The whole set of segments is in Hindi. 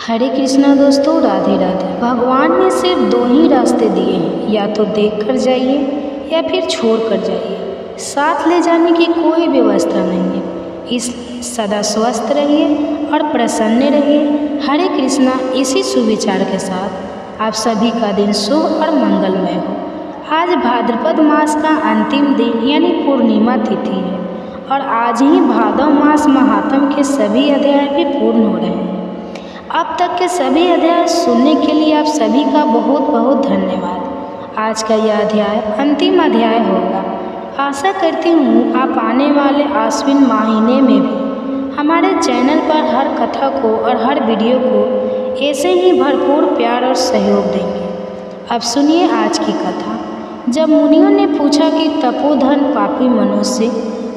हरे कृष्णा दोस्तों, राधे राधे। भगवान ने सिर्फ दो ही रास्ते दिए हैं, या तो देख कर जाइए या फिर छोड़ कर जाइए। साथ ले जाने की कोई व्यवस्था नहीं है, इसलिए सदा स्वस्थ रहिए और प्रसन्न रहिए। हरे कृष्णा। इसी सुविचार के साथ आप सभी का दिन शुभ और मंगलमय हो। आज भाद्रपद मास का अंतिम दिन यानी पूर्णिमा तिथि है और आज ही भादव मास महात्म के सभी अध्याय भी पूर्ण हो रहे हैं। अब तक के सभी अध्याय सुनने के लिए आप सभी का बहुत बहुत धन्यवाद। आज का यह अध्याय अंतिम अध्याय होगा। आशा करती हूँ आप आने वाले आश्विन महीने में भी हमारे चैनल पर हर कथा को और हर वीडियो को ऐसे ही भरपूर प्यार और सहयोग देंगे। अब सुनिए आज की कथा। जब मुनियों ने पूछा कि तपोधन पापी मनुष्य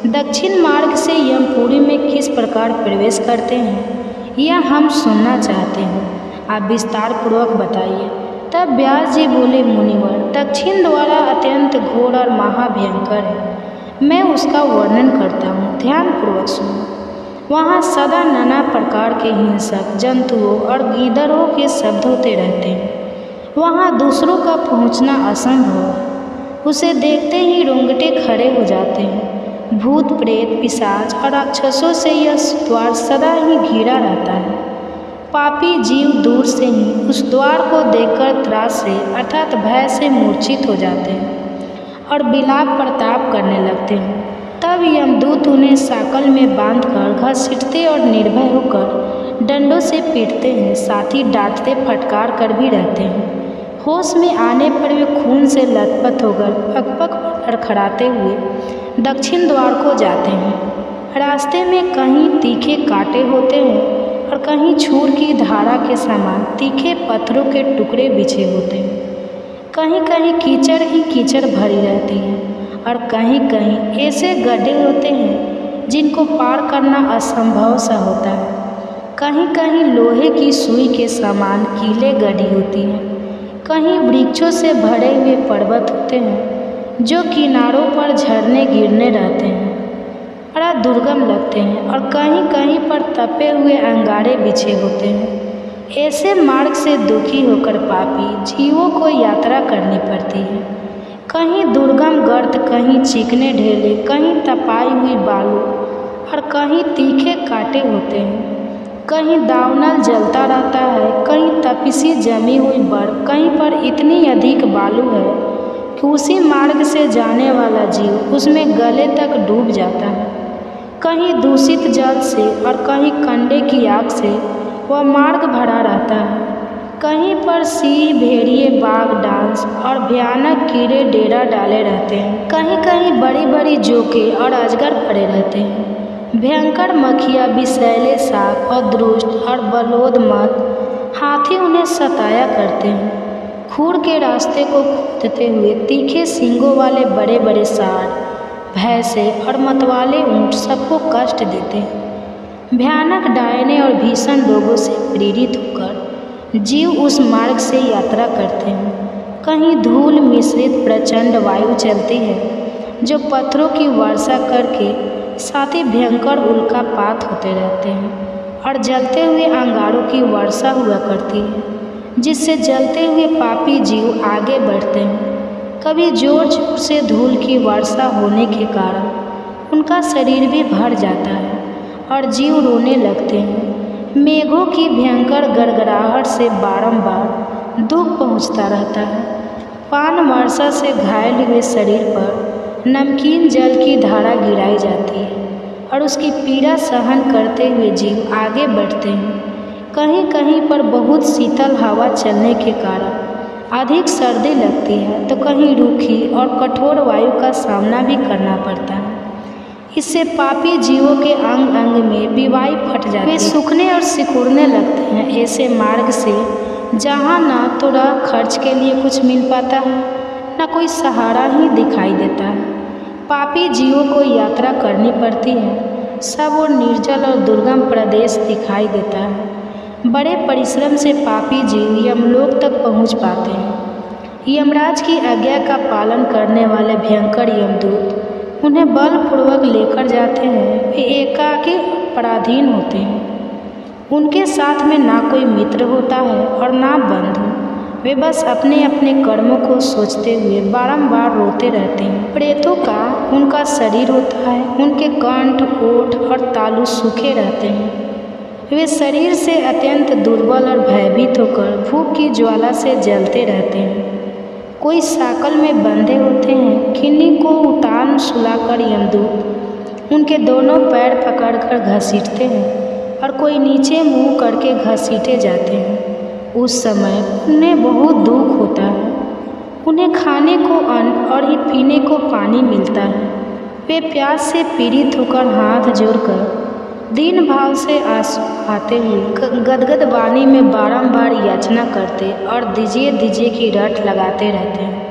दक्षिण मार्ग से यमपुरी में किस प्रकार प्रवेश करते हैं, यह हम सुनना चाहते हैं, आप विस्तार पूर्वक बताइए। तब व्यास जी बोले, मुनिवर, दक्षिण द्वारा अत्यंत घोर और महाभयंकर है। मैं उसका वर्णन करता हूँ, ध्यान पूर्वक सुनो। वहाँ सदा नाना प्रकार के हिंसक जंतुओं और गीदड़ों के शब्द होते रहते हैं। वहाँ दूसरों का पहुँचना असंभव है। उसे देखते ही रोंगटे खड़े हो जाते हैं। भूत प्रेत पिशाच और राक्षसों से यह द्वार सदा ही घिरा रहता है। पापी जीव दूर से ही उस द्वार को देखकर त्रास से अर्थात भय से मूर्छित हो जाते हैं और विलाप प्रताप करने लगते हैं। तब यमदूत उन्हें साकल में बांधकर घसीटते और निर्भय होकर डंडों से पीटते हैं, साथ ही डांटते फटकार कर भी रहते हैं। होश में आने पर वे खून से लथपथ होकर पकपक लड़खड़ाते हुए दक्षिण द्वार को जाते हैं। रास्ते में कहीं तीखे कांटे होते हैं और कहीं छूर की धारा के समान तीखे पत्थरों के टुकड़े बिछे होते हैं। कहीं कहीं कीचड़ ही कीचड़ भरी रहती है और कहीं कहीं ऐसे गड्ढे होते हैं जिनको पार करना असंभव सा होता है। कहीं कहीं लोहे की सुई के समान कीले गड्ढी होती हैं। कहीं वृक्षों से भरे हुए पर्वत होते हैं जो किनारों पर झरने गिरने रहते हैं, बड़ा दुर्गम लगते हैं, और कहीं कहीं पर तपे हुए अंगारे बिछे होते हैं। ऐसे मार्ग से दुखी होकर पापी जीवों को यात्रा करनी पड़ती है। कहीं दुर्गम गर्त, कहीं चिकने ढेले, कहीं तपाई हुई बालू और कहीं तीखे कांटे होते हैं। कहीं दावनल जलता रहता है, कहीं तपिसी जमी हुई बर्फ, कहीं पर इतनी अधिक बालू है कि उसी मार्ग से जाने वाला जीव उसमें गले तक डूब जाता है। कहीं दूषित जल से और कहीं कंडे की आग से वह मार्ग भरा रहता है। कहीं पर सिंह, भेड़िए, बाघ, डांस और भयानक कीड़े डेरा डाले रहते हैं। कहीं कहीं बड़ी बड़ी जोके और अजगर पड़े रहते हैं। भयंकर मक्खियाँ, विषैले सांप और दुष्ट और बलोदमत हाथी उन्हें सताया करते हैं। खूर के रास्ते को खोदते हुए तीखे सींगों वाले बड़े बड़े सांड, भैंसे और मतवाले ऊंट सबको कष्ट देते हैं। भयानक डायने और भीषण रोगों से पीड़ित होकर जीव उस मार्ग से यात्रा करते हैं। कहीं धूल मिश्रित प्रचंड वायु चलती है जो पत्थरों की वर्षा करके साथ ही भयंकर उल्कापात होते रहते हैं और जलते हुए अंगारों की वर्षा हुआ करती है, जिससे जलते हुए पापी जीव आगे बढ़ते हैं। कभी जोर जोर से धूल की वर्षा होने के कारण उनका शरीर भी भर जाता है और जीव रोने लगते हैं। मेघों की भयंकर गड़गड़ाहट से बारंबार दुख पहुंचता रहता है। पान वर्षा से घायल हुए शरीर पर नमकीन जल की धारा गिराई जाती है और उसकी पीड़ा सहन करते हुए जीव आगे बढ़ते हैं। कहीं कहीं पर बहुत शीतल हवा चलने के कारण अधिक सर्दी लगती है, तो कहीं रूखी और कठोर वायु का सामना भी करना पड़ता है। इससे पापी जीवों के अंग अंग में बीवाई फट जाती है, वे सूखने और सिकुड़ने लगते हैं। ऐसे मार्ग से जहाँ ना तो राह खर्च के लिए कुछ मिल पाता है, ना कोई सहारा ही दिखाई देता है। पापी जीवों को यात्रा करनी पड़ती है। सब और निर्जल और दुर्गम प्रदेश दिखाई देता है। बड़े परिश्रम से पापी जीव यमलोक तक पहुंच पाते हैं। यमराज की आज्ञा का पालन करने वाले भयंकर यमदूत उन्हें बलपूर्वक लेकर जाते हैं। वे एकाकी पराधीन होते हैं। उनके साथ में ना कोई मित्र होता है और ना बंधु। वे बस अपने अपने कर्मों को सोचते हुए बारंबार रोते रहते हैं। प्रेतों का उनका शरीर होता है, उनके कंठ, ओठ और तालु सूखे रहते हैं। वे शरीर से अत्यंत दुर्बल और भयभीत होकर भूख की ज्वाला से जलते रहते हैं। कोई साकल में बंधे होते हैं, किन्हीं को उतान सुलाकर यमदूत उनके दोनों पैर पकड़कर घसीटते हैं और कोई नीचे मुंह करके घसीटे जाते हैं। उस समय उन्हें बहुत दुख होता है। उन्हें खाने को अन्न और पीने को पानी मिलता है। वे प्यास से पीड़ित होकर हाथ जोड़कर दीन भाव से आंसू आते हुए गदगद वाणी में बारंबार याचना करते और दीजिए दीजिए की रट लगाते रहते हैं,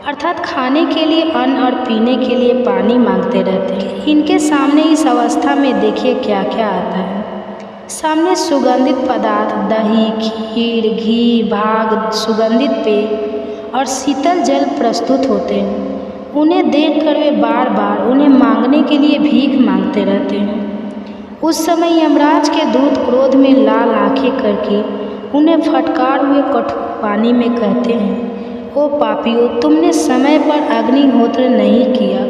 अर्थात खाने के लिए अन्न और पीने के लिए पानी मांगते रहते हैं। इनके सामने इस अवस्था में देखिए क्या क्या आता है। सामने सुगंधित पदार्थ, दही, खीर, घी, भाग, सुगंधित पेय और शीतल जल प्रस्तुत होते हैं। उन्हें देखकर वे बार बार उन्हें मांगने के लिए भीख मांगते रहते हैं। उस समय यमराज के दूत क्रोध में लाल आंखें करके उन्हें फटकार हुए कठोर पानी में कहते हैं, ओ पापियों, तुमने समय पर अग्निहोत्र नहीं किया,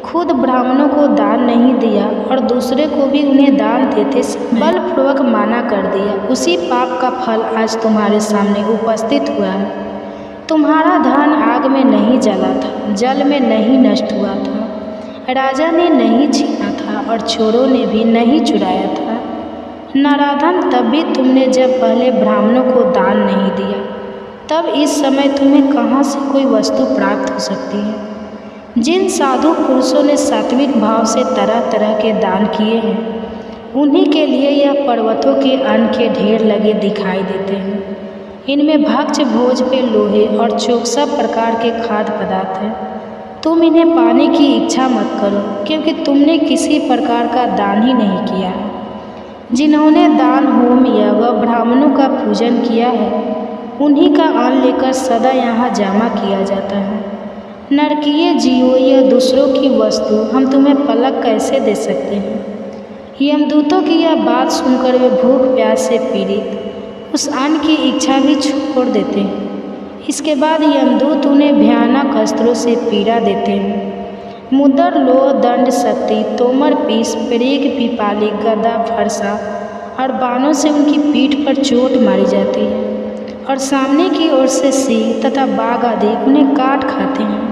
खुद ब्राह्मणों को दान नहीं दिया और दूसरे को भी उन्हें दान देते बलपूर्वक माना कर दिया। उसी पाप का फल आज तुम्हारे सामने उपस्थित हुआ है। तुम्हारा धन आग में नहीं जला था, जल में नहीं नष्ट हुआ था, राजा ने नहीं छीना था और चोरों ने भी नहीं चुराया था। नराधम, तब भी तुमने जब पहले ब्राह्मणों को दान नहीं दिया, तब इस समय तुम्हें कहाँ से कोई वस्तु प्राप्त हो सकती है। जिन साधु पुरुषों ने सात्विक भाव से तरह तरह के दान किए हैं, उन्हीं के लिए यह पर्वतों के अन्न के ढेर लगे दिखाई देते हैं। इनमें भक्ष भोज पे लोहे और चोक सब प्रकार के खाद्य पदार्थ हैं। तुम इन्हें पाने की इच्छा मत करो, क्योंकि तुमने किसी प्रकार का दान ही नहीं किया है। जिन्होंने दान, होम, यज्ञ, ब्राह्मणों का पूजन किया है, उन्हीं का अन्न लेकर सदा यहाँ जमा किया जाता है। नरकीय जीवों, यह दूसरों की वस्तु हम तुम्हें पलक कैसे दे सकते हैं। यमदूतों की यह बात सुनकर वे भूख प्यास से पीड़ित उस अन्न की इच्छा भी छोड़ देते हैं। इसके बाद यमदूत उन्हें भयानक अस्त्रों से पीड़ा देते हैं। मुद्दर, लोह, दंड, शक्ति, तोमर, पीस, पेरेक, पिपाली, गदा, फरसा और बाणों से उनकी पीठ पर चोट मारी जाती है और सामने की ओर से सिंह तथा बाघ आदि उन्हें काट खाते हैं।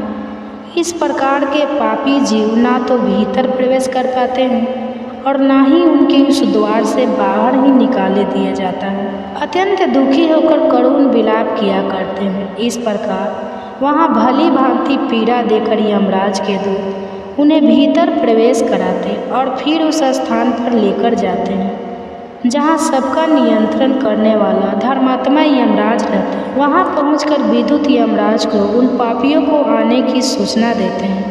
इस प्रकार के पापी जीव ना तो भीतर प्रवेश कर पाते हैं और ना ही उनके उस द्वार से बाहर ही निकाले दिया जाता है। अत्यंत दुखी होकर करुण विलाप किया करते हैं। इस प्रकार वहाँ भली भांति पीड़ा देकर यमराज के दूत उन्हें भीतर प्रवेश कराते और फिर उस स्थान पर लेकर जाते हैं जहाँ सबका नियंत्रण करने वाला धर्मात्मा यमराज रहता है। वहाँ पहुंचकर विद्युत यमराज को उन पापियों को आने की सूचना देते हैं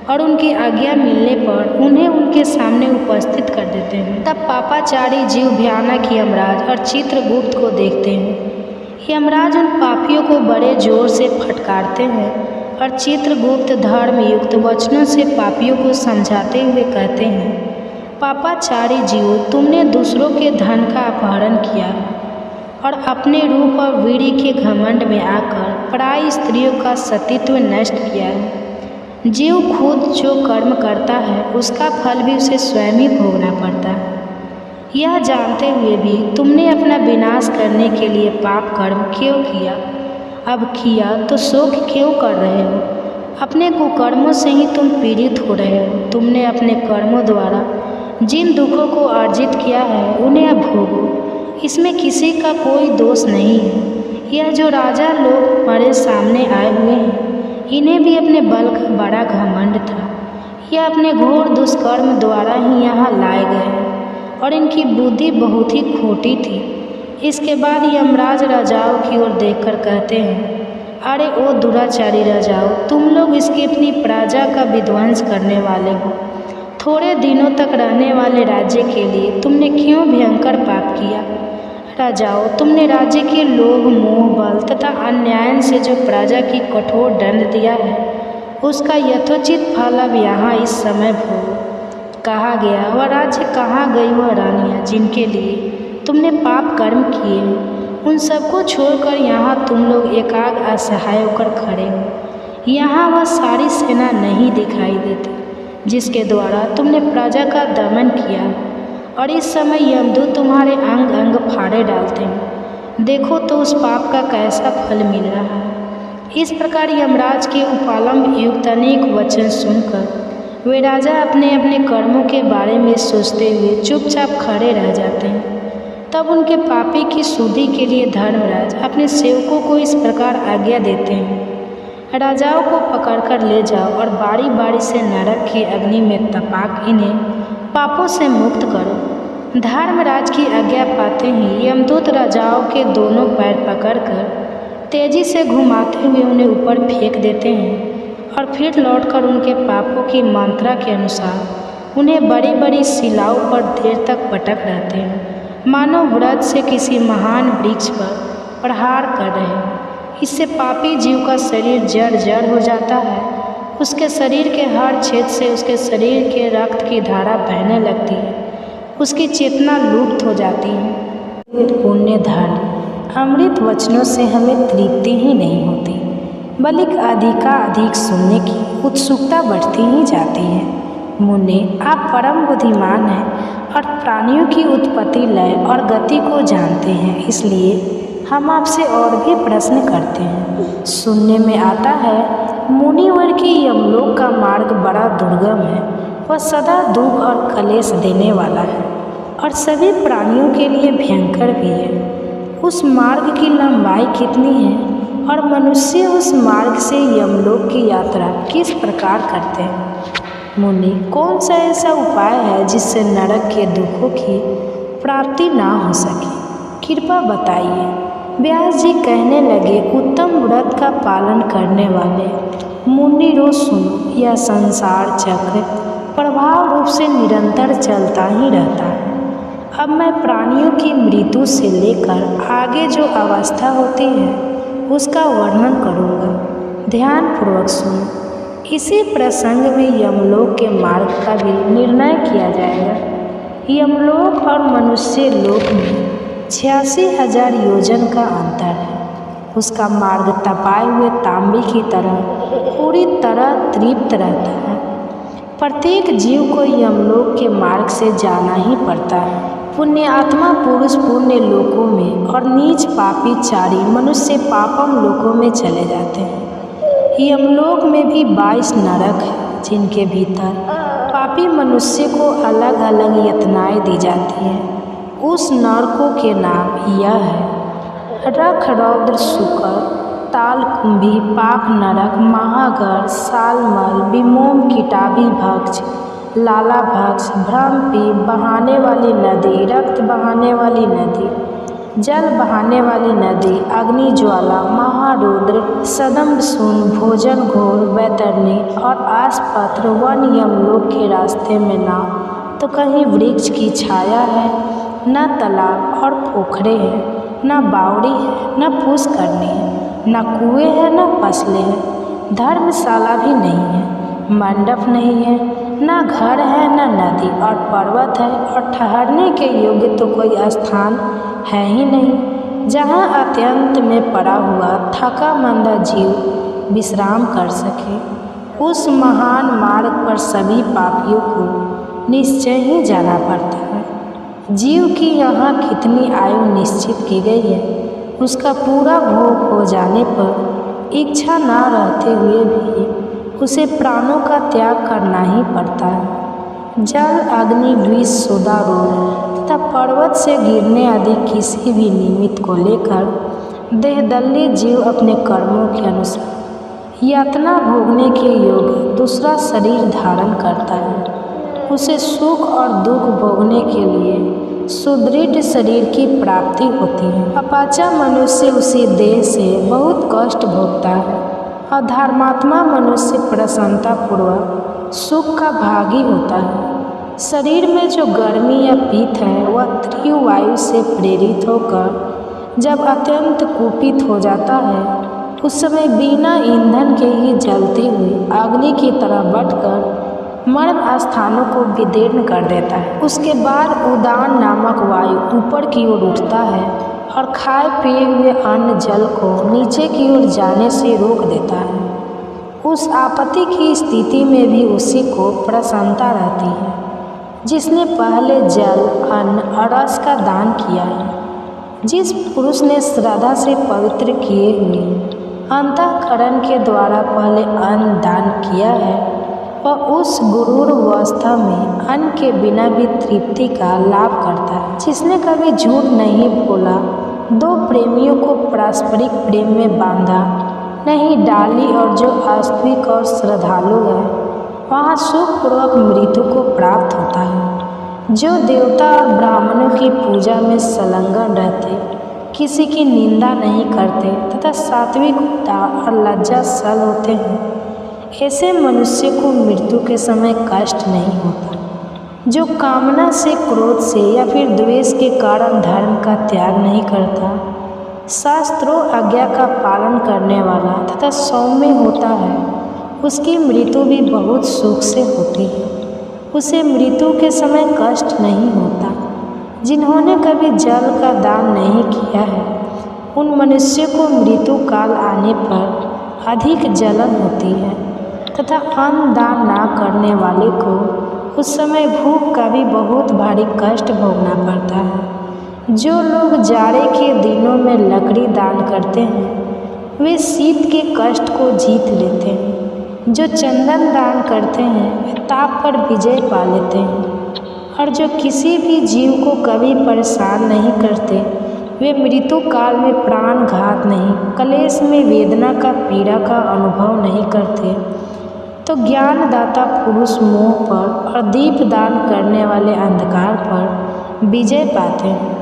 और उनकी आज्ञा मिलने पर उन्हें उनके सामने उपस्थित कर देते हैं। तब पापाचारी जीव भयानक यमराज और चित्रगुप्त को देखते हैं। यमराज उन पापियों को बड़े जोर से फटकारते हैं और चित्रगुप्त धर्म युक्त वचनों से पापियों को समझाते हुए कहते हैं, पापाचारी जीवों, तुमने दूसरों के धन का अपहरण किया और अपने रूप और वीर्य के घमंड में आकर पराई स्त्रियों का सतीत्व नष्ट किया है। जीव खुद जो कर्म करता है उसका फल भी उसे स्वयं ही भोगना पड़ता है। यह जानते हुए भी तुमने अपना विनाश करने के लिए पाप कर्म क्यों किया? अब किया तो शोक क्यों कर रहे हो? अपने कुकर्मों से ही तुम पीड़ित हो रहे हो। तुमने अपने कर्मों द्वारा जिन दुखों को अर्जित किया है उन्हें अब भोगो। इसमें किसी का कोई दोष नहीं है। यह जो राजा लोग हमारे सामने आए हुए हैं, इन्हें भी अपने बल का बड़ा घमंड था। यह अपने घोर दुष्कर्म द्वारा ही यहाँ लाए गए हैं और इनकी बुद्धि बहुत ही खोटी थी। इसके बाद यमराज राजाओं की ओर देखकर कहते हैं, अरे ओ दुराचारी राजाओं, तुम लोग इसकी अपनी प्रजा का विध्वंस करने वाले हो। थोड़े दिनों तक रहने वाले राज्य के लिए तुमने क्यों भयंकर पाप किया? राजाओं, तुमने राज्य के लोभ, मोह, बल तथा अन्याय से जो प्रजा की कठोर दंड दिया है, उसका यथोचित फल अब यहाँ इस समय भोगो। कहा गया, वह राज्य कहाँ गई वह रानियाँ जिनके लिए तुमने पाप कर्म किए हैं, उन सबको छोड़कर यहाँ तुम लोग एकाग्र असहाय होकर खड़े हो। यहाँ वह सारी सेना नहीं दिखाई देती जिसके द्वारा तुमने प्रजा का दमन किया, और इस समय यमदूत तुम्हारे अंग अंग फाड़े डालते हैं। देखो तो उस पाप का कैसा फल मिल रहा है। इस प्रकार यमराज के उपालंब युक्त अनेक वचन सुनकर वे राजा अपने अपने कर्मों के बारे में सोचते हुए चुपचाप खड़े रह जाते हैं। तब उनके पापी की शुद्धि के लिए धर्मराज अपने सेवकों को इस प्रकार आज्ञा देते हैं, राजाओं को पकड़कर ले जाओ और बारी बारी से नरक की अग्नि में तपाक इन्हें पापों से मुक्त करो। धर्मराज की आज्ञा पाते ही यमदूत राजाओं के दोनों पैर पकड़कर तेजी से घुमाते हुए उन्हें ऊपर फेंक देते हैं और फिर लौटकर उनके पापों की मात्रा के अनुसार उन्हें बड़ी बड़ी शिलाओं पर देर तक पटक रहते हैं, मानो वृक्ष से किसी महान वृक्ष पर प्रहार कर रहे हैं। इससे पापी जीव का शरीर जड़ जड़ हो जाता है। उसके शरीर के हर छेद से उसके शरीर के रक्त की धारा बहने लगती है। उसकी चेतना लुप्त हो जाती है। पुण्य धर्म अमृत वचनों से हमें तृप्ति ही नहीं होती, बल्कि अधिकाधिक सुनने की उत्सुकता बढ़ती ही जाती है। मुन्ने, आप परम बुद्धिमान हैं और प्राणियों की उत्पत्ति, लय और गति को जानते हैं, इसलिए हम आपसे और भी प्रश्न करते हैं। सुनने में आता है मुनिवर की यमलोक का मार्ग बड़ा दुर्गम है। वह सदा दुख और कलेश देने वाला है और सभी प्राणियों के लिए भयंकर भी है। उस मार्ग की लंबाई कितनी है और मनुष्य उस मार्ग से यमलोक की यात्रा किस प्रकार करते हैं? मुनि, कौन सा ऐसा उपाय है जिससे नरक के दुखों की प्राप्ति ना हो सके? कृपा बताइए। व्यास जी कहने लगे, उत्तम व्रत का पालन करने वाले मुनि रो सुनो, यह संसार चक्र प्रभाव रूप से निरंतर चलता ही रहता है। अब मैं प्राणियों की मृत्यु से लेकर आगे जो अवस्था होती है उसका वर्णन करूँगा, ध्यानपूर्वक सुनो। इसी प्रसंग में यमलोक के मार्ग का भी निर्णय किया जाएगा। यमलोक और मनुष्य लोक में 86,000 योजन का अंतर है। उसका मार्ग तपाए हुए तांबे की तरह पूरी तरह तृप्त रहता है। प्रत्येक जीव को यमलोक के मार्ग से जाना ही पड़ता है। पुण्य आत्मा पुरुष पुण्य लोकों में और नीच पापी चारी मनुष्य पापम लोकों में चले जाते हैं। यमलोक में भी 22 नरक है जिनके भीतर पापी मनुष्य को अलग अलग यातनाएं दी जाती हैं। उस नरकों के नाम यह है: रख, रौद्र, शुकर, तालकुंभी, पाक नरक, महागर, सालमल, विमोम, किटाबी भक्ष, लाला भक्ष, भ्रमपी, बहाने वाली नदी, रक्त बहाने वाली नदी, जल बहाने वाली नदी, अग्नि ज्वाला, महारुद्र, सदम्भ सून, भोजन घोर, वैतरणी और आसपत्र वन। यमलोक के रास्ते में ना तो कहीं वृक्ष की छाया है, न तालाब और पोखरे हैं, न बावड़ी है, न पुष्करणी है, न कुएं है, न फसलें हैं, धर्मशाला भी नहीं है, मंडप नहीं है, न घर है, न नदी और पर्वत है, और ठहरने के योग्य तो कोई स्थान है ही नहीं जहाँ अत्यंत में पड़ा हुआ थका मंदा जीव विश्राम कर सके। उस महान मार्ग पर सभी पापियों को निश्चय ही जाना पड़ता है। जीव की यहाँ कितनी आयु निश्चित की गई है, उसका पूरा भोग हो जाने पर इच्छा न रहते हुए भी उसे प्राणों का त्याग करना ही पड़ता है। जल, अग्नि, विष, सोदा, रोग तथा पर्वत से गिरने आदि किसी भी निमित्त को लेकर देहदल्ली जीव अपने कर्मों के अनुसार यातना भोगने के योग्य दूसरा शरीर धारण करता है। उसे सुख और दुख भोगने के लिए सुदृढ़ शरीर की प्राप्ति होती है। अपाचा मनुष्य उसी देह से बहुत कष्ट भोगता है और धर्मात्मा मनुष्य प्रसन्नतापूर्वक सुख का भागी होता है। शरीर में जो गर्मी या पीत है वह तीव्र वायु से प्रेरित होकर जब अत्यंत कुपित हो जाता है उस समय बिना ईंधन के ही जलती हुई अग्नि की तरह बढ़कर मर्म स्थानों को विदीर्ण कर देता है। उसके बाद उदान नामक वायु ऊपर की ओर उठता है और खाए पिए हुए अन्न जल को नीचे की ओर जाने से रोक देता है। उस आपत्ति की स्थिति में भी उसी को प्रसन्नता रहती है जिसने पहले जल, अन्न और रस का दान किया है। जिस पुरुष ने श्रद्धा से पवित्र किए हुए अंतःकरण के द्वारा पहले अन्न दान किया है, वह उस गुरूर अवस्था में अन्न के बिना भी तृप्ति का लाभ करता है। जिसने कभी झूठ नहीं बोला, दो प्रेमियों को पारस्परिक प्रेम में बांधा नहीं डाली और जो आस्तिक और श्रद्धालु है वहाँ सुखपूर्वक मृत्यु को प्राप्त होता है। जो देवता और ब्राह्मणों की पूजा में संलग्न रहते, किसी की निंदा नहीं करते तथा सात्विक और लज्जाशील होते हैं, ऐसे मनुष्य को मृत्यु के समय कष्ट नहीं होता। जो कामना से, क्रोध से या फिर द्वेष के कारण धर्म का त्याग नहीं करता, शास्त्रों आज्ञा का पालन करने वाला तथा सौम्य होता है, उसकी मृत्यु भी बहुत सुख से होती है। उसे मृत्यु के समय कष्ट नहीं होता। जिन्होंने कभी जल का दान नहीं किया है, उन मनुष्यों को मृत्यु काल आने पर अधिक जलन होती है तथा अन्न दान ना करने वाले को उस समय भूख का भी बहुत भारी कष्ट भोगना पड़ता है। जो लोग जाड़े के दिनों में लकड़ी दान करते हैं, वे शीत के कष्ट को जीत लेते हैं। जो चंदन दान करते हैं, वे ताप पर विजय पा लेते हैं। और जो किसी भी जीव को कभी परेशान नहीं करते, वे मृत्यु काल में प्राणघात नहीं, कलेश में वेदना का, पीड़ा का अनुभव नहीं करते। तो ज्ञानदाता पुरुष मोह पर और दीप दान करने वाले अंधकार पर विजय पाते हैं।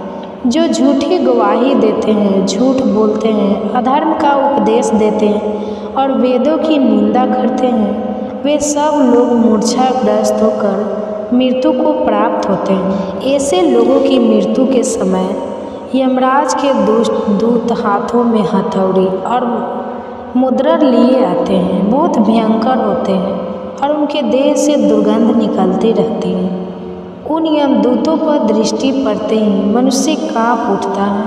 जो झूठी गवाही देते हैं, झूठ बोलते हैं, अधर्म का उपदेश देते हैं और वेदों की निंदा करते हैं, वे सब लोग मूर्छाग्रस्त होकर मृत्यु को प्राप्त होते हैं। ऐसे लोगों की मृत्यु के समय यमराज के दुष्ट दूत हाथों में हथौड़ी और मुद्रा लिए आते हैं। बहुत भयंकर होते हैं और उनके देह से दुर्गंध निकलती रहती है। उन यमदूतों पर दृष्टि पड़ते ही मनुष्य काँप उठता है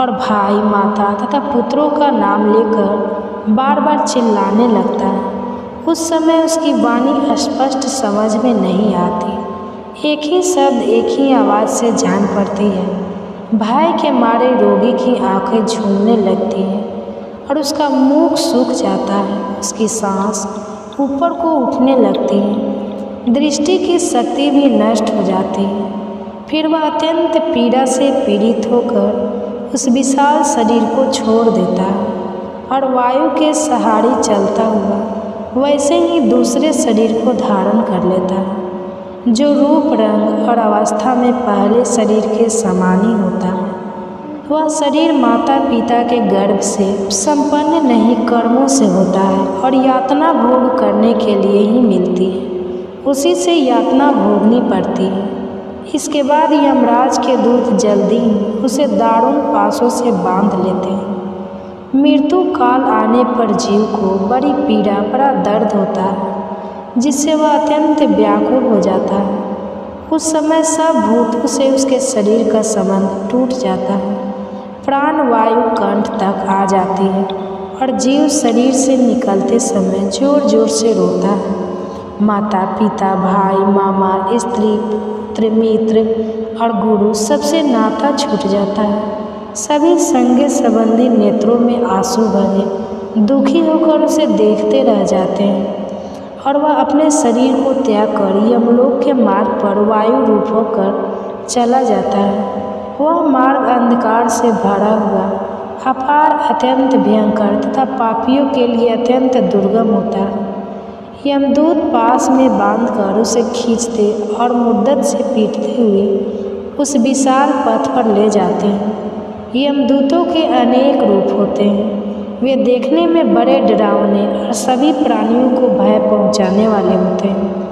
और भाई, माता तथा पुत्रों का नाम लेकर बार बार चिल्लाने लगता है। उस समय उसकी वाणी स्पष्ट समझ में नहीं आती। एक ही शब्द, एक ही आवाज़ से जान पड़ती है। भय के मारे रोगी की आंखें झूमने लगती हैं और उसका मुख सूख जाता है। उसकी सांस ऊपर को उठने लगती है। दृष्टि की शक्ति भी नष्ट हो जाती है। फिर वह अत्यंत पीड़ा से पीड़ित होकर उस विशाल शरीर को छोड़ देता है और वायु के सहारे चलता हुआ वैसे ही दूसरे शरीर को धारण कर लेता है, जो रूप, रंग और अवस्था में पहले शरीर के समान ही होता है। वह शरीर माता पिता के गर्भ से संपन्न नहीं, कर्मों से होता है और यातना भोग करने के लिए ही मिलती है। उसी से यातना भोगनी पड़ती है। इसके बाद यमराज के दूत जल्दी ही उसे दारुण पाशों से बांध लेते हैं। मृत्यु काल आने पर जीव को बड़ी पीड़ा, बड़ा दर्द होता है, जिससे वह अत्यंत व्याकुल हो जाता है। उस समय सब भूतों से उसके शरीर का संबंध टूट जाता है। प्राण वायु कंठ तक आ जाती है और जीव शरीर से निकलते समय जोर जोर से रोता है। माता पिता, भाई, मामा, स्त्री, पुत्र, मित्र और गुरु सबसे नाता छूट जाता है। सभी संगे संबंधी नेत्रों में आंसू भरे दुखी होकर उसे देखते रह जाते हैं और वह अपने शरीर को त्याग कर यमलोक के मार्ग पर वायु रूप होकर चला जाता है। वह मार्ग अंधकार से भरा हुआ, अपार, अत्यंत भयंकर तथा पापियों के लिए अत्यंत दुर्गम होता है। यमदूत पास में बांधकर उसे खींचते और मुद्दत से पीटते हुए उस विशाल पथ पर ले जाते हैं। यमदूतों के अनेक रूप होते हैं। वे देखने में बड़े डरावने और सभी प्राणियों को भय पहुंचाने वाले होते हैं।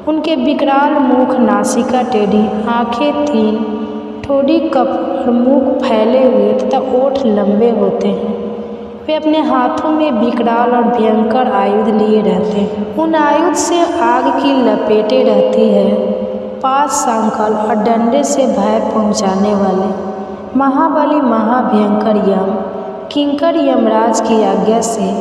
उनके विकराल मुख, नासिका टेढ़ी, आँखें तीन, ठोड़ी कप और मुख फैले हुए तथा ओठ लंबे होते हैं। वे अपने हाथों में विकराल और भयंकर आयुध लिए रहते हैं। उन आयुध से आग की लपेटें रहती है, पास सांकल और डंडे से भय पहुंचाने वाले महाबली महाभयंकर यम किंकर यमराज की आज्ञा से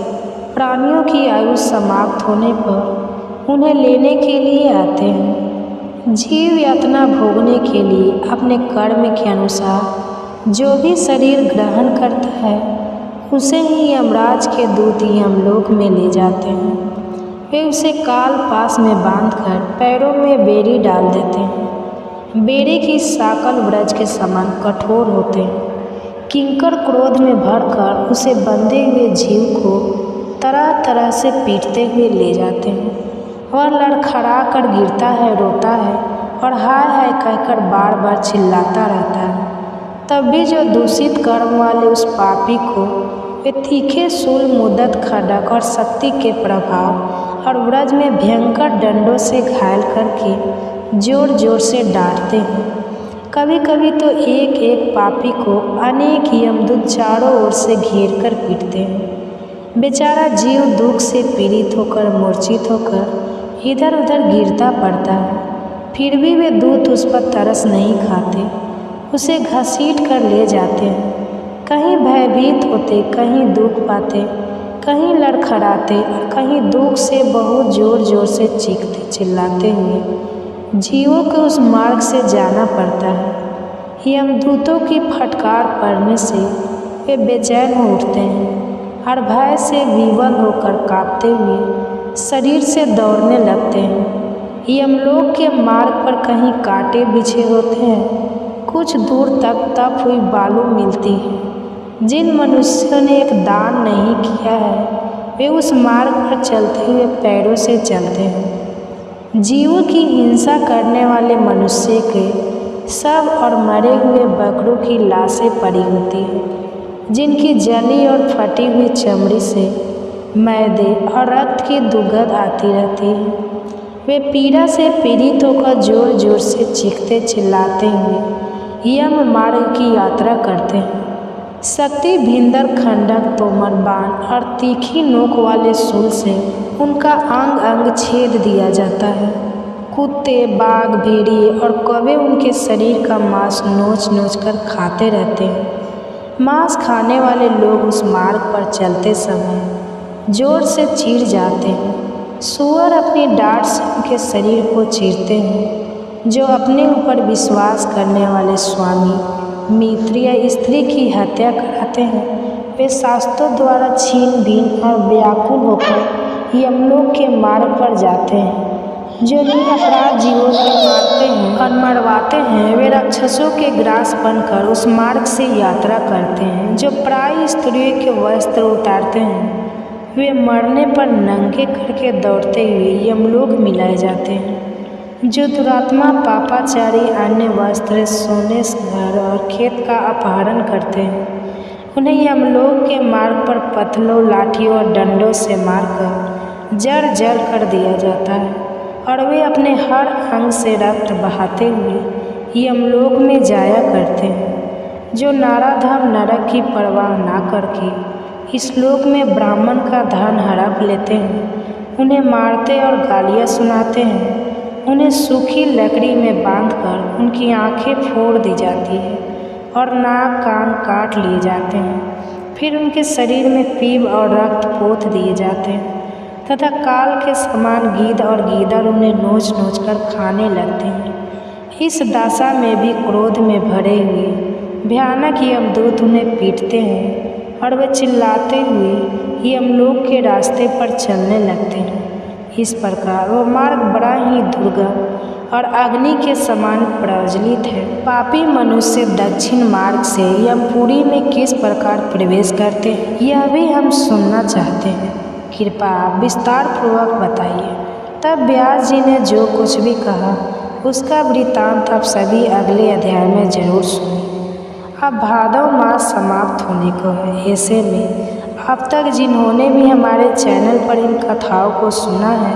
प्राणियों की आयु समाप्त होने पर उन्हें लेने के लिए आते हैं। जीव यातना भोगने के लिए अपने कर्म के अनुसार जो भी शरीर ग्रहण करता है उसे ही यमराज के दूत यमलोक में ले जाते हैं। वे उसे काल पास में बांधकर पैरों में बेड़ी डाल देते हैं। बेड़ी की साकल ब्रज के समान कठोर होते हैं। किंकर क्रोध में भरकर उसे बंधे हुए जीव को तरह तरह से पीटते हुए ले जाते हैं। वह लड़खड़ा कर गिरता है, रोता है और हाय हाय कहकर बार बार चिल्लाता रहता है। तब भी जो दूषित कर्म वाले उस पापी को वे तीखे शूल, मुद्दत, खड्ग और शक्ति के प्रभाव और व्रज में भयंकर डंडों से घायल करके जोर जोर से डांटते हैं। कभी कभी तो एक एक पापी को अनेक यमदूत चारों ओर से घेर कर पीटते हैं। बेचारा जीव दुख से पीड़ित होकर मूर्छित होकर इधर उधर गिरता पड़ता है। फिर भी वे दूत उस पर तरस नहीं खाते, उसे घसीट कर ले जाते हैं। कहीं भयभीत होते, कहीं दुख पाते, कहीं लड़खड़ाते और कहीं दुख से बहुत जोर जोर से चीखते चिल्लाते हुए जीवों को उस मार्ग से जाना पड़ता है। यमदूतों की फटकार पड़ने से वे बेचैन हो उठते हैं और भय से विवल होकर कांपते हुए शरीर से दौड़ने लगते हैं। यमलोक के मार्ग पर कहीं कांटे बिछे होते हैं, कुछ दूर तक तप हुई बालू मिलती है। जिन मनुष्यों ने एक दान नहीं किया है वे उस मार्ग पर चलते हुए पैरों से चलते हैं। जीवों की हिंसा करने वाले मनुष्य के शव और मरे हुए बकरों की लाशें पड़ी होती हैं, जिनकी जली और फटी हुई चमड़ी से मैदे और रक्त की दुर्गंध आती रहती है। वे पीड़ा से पीड़ित होकर जोर जोर से चीखते चिल्लाते हुए यम मार्ग की यात्रा करते हैं। शक्ति भिंदर, खंडक, तोमर, बाण और तीखी नोक वाले शूल से उनका अंग अंग छेद दिया जाता है। कुत्ते, बाघ, भेड़िए और कौवे उनके शरीर का मांस नोच नोच कर खाते रहते हैं। मांस खाने वाले लोग उस मार्ग पर चलते समय जोर से चीर जाते हैं। सूअर अपनी डांट से उनके शरीर को चीरते हैं। जो अपने ऊपर विश्वास करने वाले स्वामी, मित्र या स्त्री की हत्या कराते हैं वे शास्त्रों द्वारा छीन बीन और व्याकुल होकर यमलोक के मार्ग पर जाते हैं। जो निरपराध जीवों को मारते हैं और मरवाते हैं वे राक्षसों के ग्रास बनकर उस मार्ग से यात्रा करते हैं। जो प्राय स्त्रियों के वस्त्र उतारते हैं वे मरने पर नंगे करके दौड़ते हुए यमलोक मिलाए जाते हैं। जो दुरात्मा पापाचारी अन्य वस्त्र, सोने, घर और खेत का अपहरण करते हैं उन्हें यमलोक के मार्ग पर पत्थरों, लाठियों और डंडों से मारकर जड़ जड़ कर दिया जाता है और वे अपने हर अंग से रक्त बहाते हुए यमलोक में जाया करते हैं। जो नाराधाम नरक की परवाह ना करके इस लोक में ब्राह्मण का धन हड़प लेते हैं उन्हें मारते और गालियाँ सुनाते हैं। उन्हें सूखी लकड़ी में बांधकर उनकी आंखें फोड़ दी जाती है और नाक कान काट लिए जाते हैं। फिर उनके शरीर में पीप और रक्त पोत दिए जाते हैं तथा काल के समान गीध और गीदड़ उन्हें नोच नोच कर खाने लगते हैं। इस दशा में भी क्रोध में भरे हुए भयानक यमदूत उन्हें पीटते हैं और वे चिल्लाते हुए यमलोक के रास्ते पर चलने लगते हैं। इस प्रकार वो मार्ग बड़ा ही दुर्गम और अग्नि के समान प्रज्वलित है। पापी मनुष्य दक्षिण मार्ग से यमपुरी में किस प्रकार प्रवेश करते हैं यह भी हम सुनना चाहते हैं। कृपया विस्तार पूर्वक बताइए। तब व्यास जी ने जो कुछ भी कहा उसका वृत्तांत आप सभी अगले अध्याय में जरूर सुनिए। अब भादव मास समाप्त होने को है। ऐसे में अब तक जिन्होंने भी हमारे चैनल पर इन कथाओं को सुना है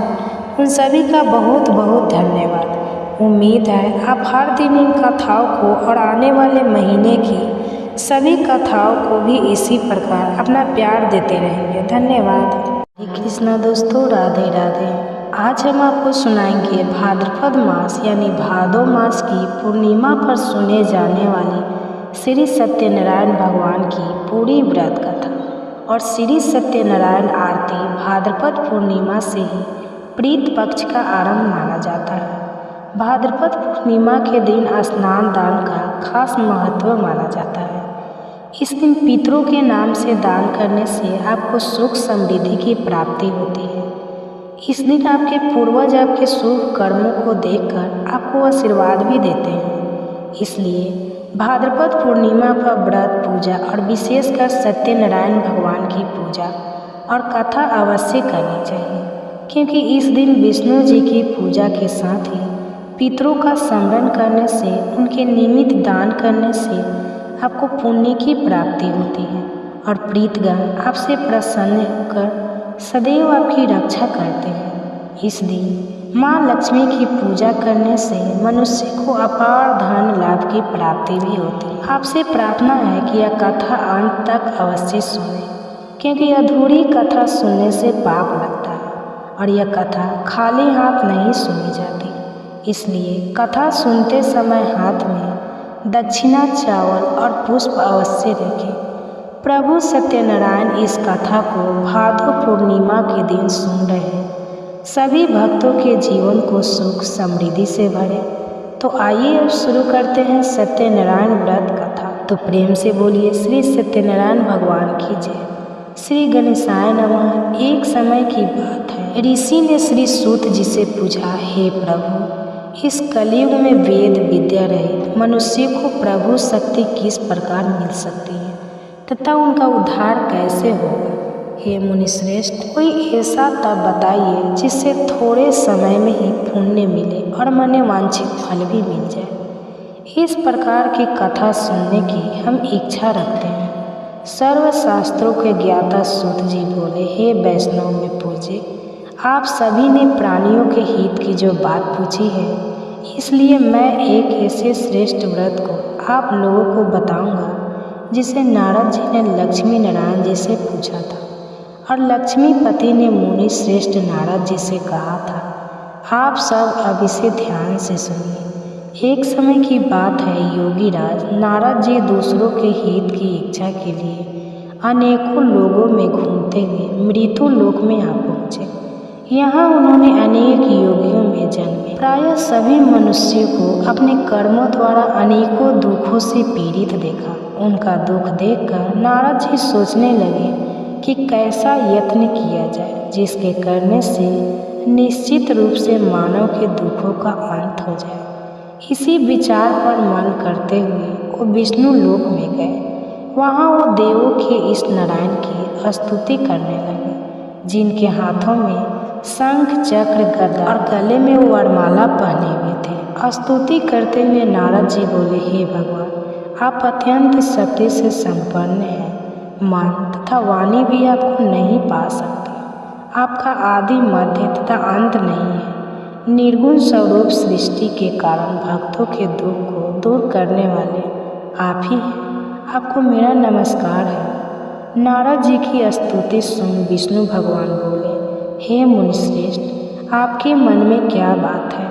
उन सभी का बहुत बहुत धन्यवाद। उम्मीद है आप हर दिन इन कथाओं को और आने वाले महीने की सभी कथाओं को भी इसी प्रकार अपना प्यार देते रहेंगे। धन्यवाद। हरे कृष्णा दोस्तों, राधे राधे। आज हम आपको सुनाएंगे भाद्रपद मास यानी भादो मास की पूर्णिमा पर सुने जाने वाली श्री सत्यनारायण भगवान की पूरी व्रत कथा। और श्री सत्यनारायण आरती भाद्रपद पूर्णिमा से ही प्रीत पक्ष का आरंभ माना जाता है। भाद्रपद पूर्णिमा के दिन स्नान दान का खास महत्व माना जाता है। इस दिन पितरों के नाम से दान करने से आपको सुख समृद्धि की प्राप्ति होती है। इस दिन आपके पूर्वज आपके शुभ कर्मों को देखकर आपको आशीर्वाद भी देते हैं। इसलिए भाद्रपद पूर्णिमा पर व्रत पूजा और विशेषकर सत्यनारायण भगवान की पूजा और कथा अवश्य करनी चाहिए, क्योंकि इस दिन विष्णु जी की पूजा के साथ ही पितरों का स्मरण करने से, उनके निमित्त दान करने से आपको पुण्य की प्राप्ति होती है और प्रीतगण आपसे प्रसन्न होकर सदैव आपकी रक्षा करते हैं। इस दिन माँ लक्ष्मी की पूजा करने से मनुष्य को अपार धन लाभ की प्राप्ति भी होती है। आपसे प्रार्थना है कि यह कथा अंत तक अवश्य सुने, क्योंकि अधूरी कथा सुनने से पाप लगता है और यह कथा खाली हाथ नहीं सुनी जाती। इसलिए कथा सुनते समय हाथ में दक्षिणा, चावल और पुष्प अवश्य रखें। प्रभु सत्यनारायण इस कथा को भादो पूर्णिमा के दिन सुन रहे हैं। सभी भक्तों के जीवन को सुख समृद्धि से भरे। तो आइए अब शुरू करते हैं सत्यनारायण व्रत कथा। तो प्रेम से बोलिए श्री सत्यनारायण भगवान की जय। श्री गणेशाय नमः। एक समय की बात है, ऋषि ने श्री सूत जी से पूछा, हे प्रभु, इस कलयुग में वेद विद्या रहित मनुष्य को प्रभु शक्ति किस प्रकार मिल सकती है तथा उनका उद्धार कैसे होगा? हे मुनिश्रेष्ठ, कोई ऐसा तप बताइए जिससे थोड़े समय में ही पुण्य मिले और मन वांछित फल भी मिल जाए। इस प्रकार की कथा सुनने की हम इच्छा रखते हैं। सर्व शास्त्रों के ज्ञाता सूत जी बोले, हे वैष्णव में पूजे, आप सभी ने प्राणियों के हित की जो बात पूछी है, इसलिए मैं एक ऐसे श्रेष्ठ व्रत को आप लोगों को बताऊंगा जिसे नारद जी ने लक्ष्मी नारायण जी से पूछा था और लक्ष्मीपति ने मुनि श्रेष्ठ नारद जी से कहा था, आप सब अब इसे ध्यान से सुनिए। एक समय की बात है, योगी राज नारद जी दूसरों के हित की इच्छा के लिए अनेकों लोगों में घूमते हुए मृत्यु लोक में आ पहुँचे। यहाँ उन्होंने अनेक योगियों में जन्मे। प्रायः सभी मनुष्यों को अपने कर्मों द्वारा अनेकों दुखों से पीड़ित देखा। उनका दुख देखकर नारद जी सोचने लगे कि कैसा यत्न किया जाए जिसके करने से निश्चित रूप से मानव के दुखों का अंत हो जाए। इसी विचार पर मन करते हुए वो विष्णु लोक में गए। वहाँ वो देवों के इस नारायण की स्तुति करने लगे, जिनके हाथों में शंख, चक्र, गदा और गले में वरमाला पहने हुए थे। स्तुति करते हुए नारद जी बोले, हे भगवान, आप अत्यंत शक्ति से संपन्न हैं। मन तथा वाणी भी आपको नहीं पा सकते। आपका आदि, मध्य तथा अंत नहीं है। निर्गुण स्वरूप सृष्टि के कारण भक्तों के दुख को दूर करने वाले आप ही हैं। आपको मेरा नमस्कार है। नारद जी की स्तुति सुन विष्णु भगवान बोले, हे मुनिश्रेष्ठ, आपके मन में क्या बात है?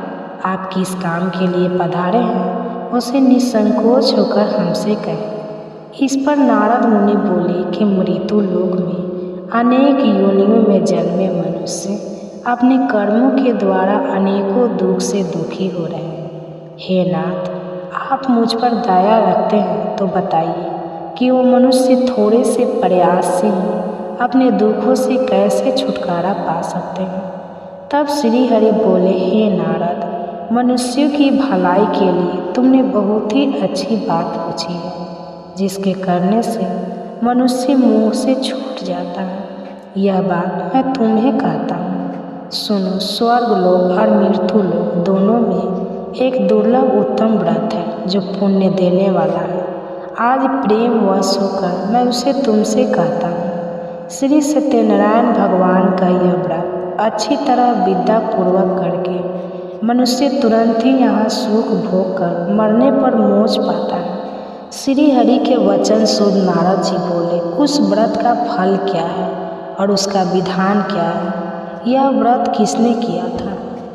आप किस काम के लिए पधारे हैं, उसे निसंकोच होकर हमसे कहें। इस पर नारद मुनि बोले कि मृत्यु लोक में अनेक योनियों में जन्मे मनुष्य अपने कर्मों के द्वारा अनेकों दुख से दुखी हो रहे हैं। हे नाथ, आप मुझ पर दया रखते हैं तो बताइए कि वो मनुष्य थोड़े से प्रयास से ही अपने दुखों से कैसे छुटकारा पा सकते हैं? तब श्री हरि बोले, हे नारद, मनुष्यों की भलाई के लिए तुमने बहुत ही अच्छी बात पूछी है, जिसके करने से मनुष्य मुँह से छूट जाता है। यह बात मैं तुम्हें कहता हूँ, सुनो। स्वर्ग लोक और मृत्यु लोक दोनों में एक दुर्लभ उत्तम व्रत है जो पुण्य देने वाला है। आज प्रेम वश होकर मैं उसे तुमसे कहता हूँ। श्री सत्यनारायण भगवान का यह व्रत अच्छी तरह विद्या पूर्वक करके मनुष्य तुरंत ही यहाँ सुख भोग कर मरने पर मोक्ष पाता है। श्री हरि के वचन सुन नारद जी बोले, उस व्रत का फल क्या है और उसका विधान क्या है? यह व्रत किसने किया था?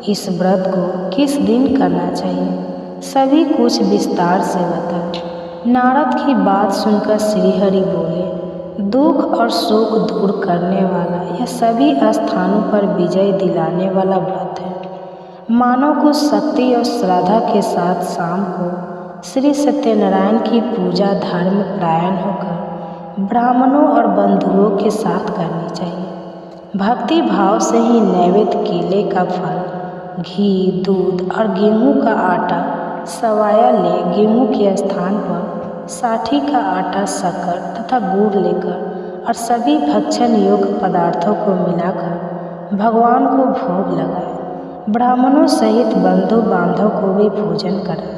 इस व्रत को किस दिन करना चाहिए? सभी कुछ विस्तार से बताएं। नारद की बात सुनकर श्री हरि बोले, दुख और शोक दूर करने वाला यह सभी स्थानों पर विजय दिलाने वाला व्रत है। मानव को शक्ति और श्रद्धा के साथ शाम को श्री सत्यनारायण की पूजा धर्म परायण होकर ब्राह्मणों और बंधुओं के साथ करनी चाहिए। भक्ति भाव से ही नैवेद्य केले का फल, घी, दूध और गेहूं का आटा सवाया ले गेहूं के स्थान पर साठी का आटा, शक्कर तथा गुड़ लेकर और सभी भक्षण योग्य पदार्थों को मिलाकर भगवान को भोग लगाए। ब्राह्मणों सहित बंधु बांधव को भी भोजन कराए।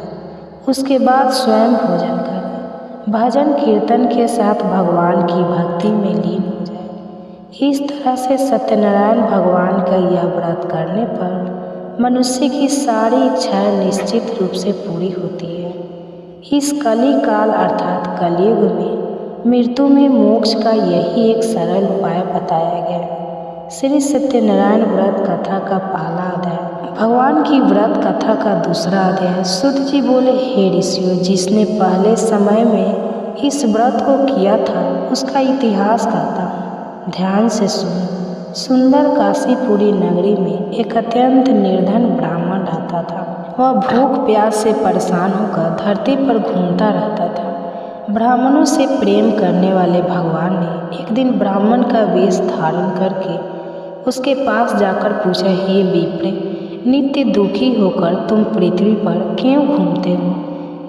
उसके बाद स्वयं भोजन करें। भजन कीर्तन के साथ भगवान की भक्ति में लीन हो जाए। इस तरह से सत्यनारायण भगवान का यह व्रत करने पर मनुष्य की सारी इच्छाएं निश्चित रूप से पूरी होती है। इस कली काल अर्थात कलयुग में मृत्यु में मोक्ष का यही एक सरल उपाय बताया गया है। श्री सत्यनारायण व्रत कथा का पहला अध्याय, भगवान की व्रत कथा का दूसरा अध्याय। सूत जी बोले, हे ऋषियों, जिसने पहले समय में इस व्रत को किया था उसका इतिहास कहता हूँ, ध्यान से सुनो। सुंदर काशीपुरी नगरी में एक अत्यंत निर्धन ब्राह्मण रहता था। वह भूख प्यास से परेशान होकर धरती पर घूमता रहता था। ब्राह्मणों से प्रेम करने वाले भगवान ने एक दिन ब्राह्मण का वेश धारण करके उसके पास जाकर पूछा, हे विप्र, नित्य दुखी होकर तुम पृथ्वी पर क्यों घूमते हो?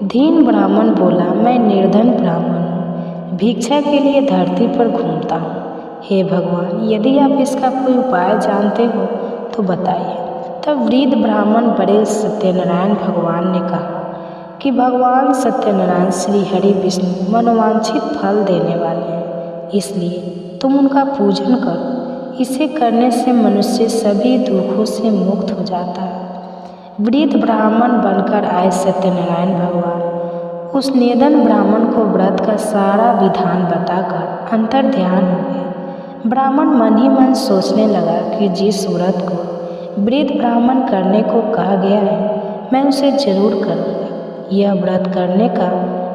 दीन ब्राह्मण बोला, मैं निर्धन ब्राह्मण हूँ, भिक्षा के लिए धरती पर घूमता हूँ। हे भगवान, यदि आप इसका कोई उपाय जानते हो तो बताइए। तब वृद्ध ब्राह्मण बड़े सत्यनारायण भगवान ने कहा कि भगवान सत्यनारायण श्री हरि विष्णु मनोवांछित फल देने वाले हैं, इसलिए तुम उनका पूजन करो। इसे करने से मनुष्य सभी दुखों से मुक्त हो जाता है। वृद्ध ब्राह्मण बनकर आए सत्यनारायण भगवान उस निर्धन ब्राह्मण को व्रत का सारा विधान बताकर अंतर ध्यान हो गए। ब्राह्मण मन ही मन सोचने लगा कि जिस व्रत को वृद्ध ब्राह्मण करने को कहा गया है, मैं उसे जरूर करूँगा। यह व्रत करने का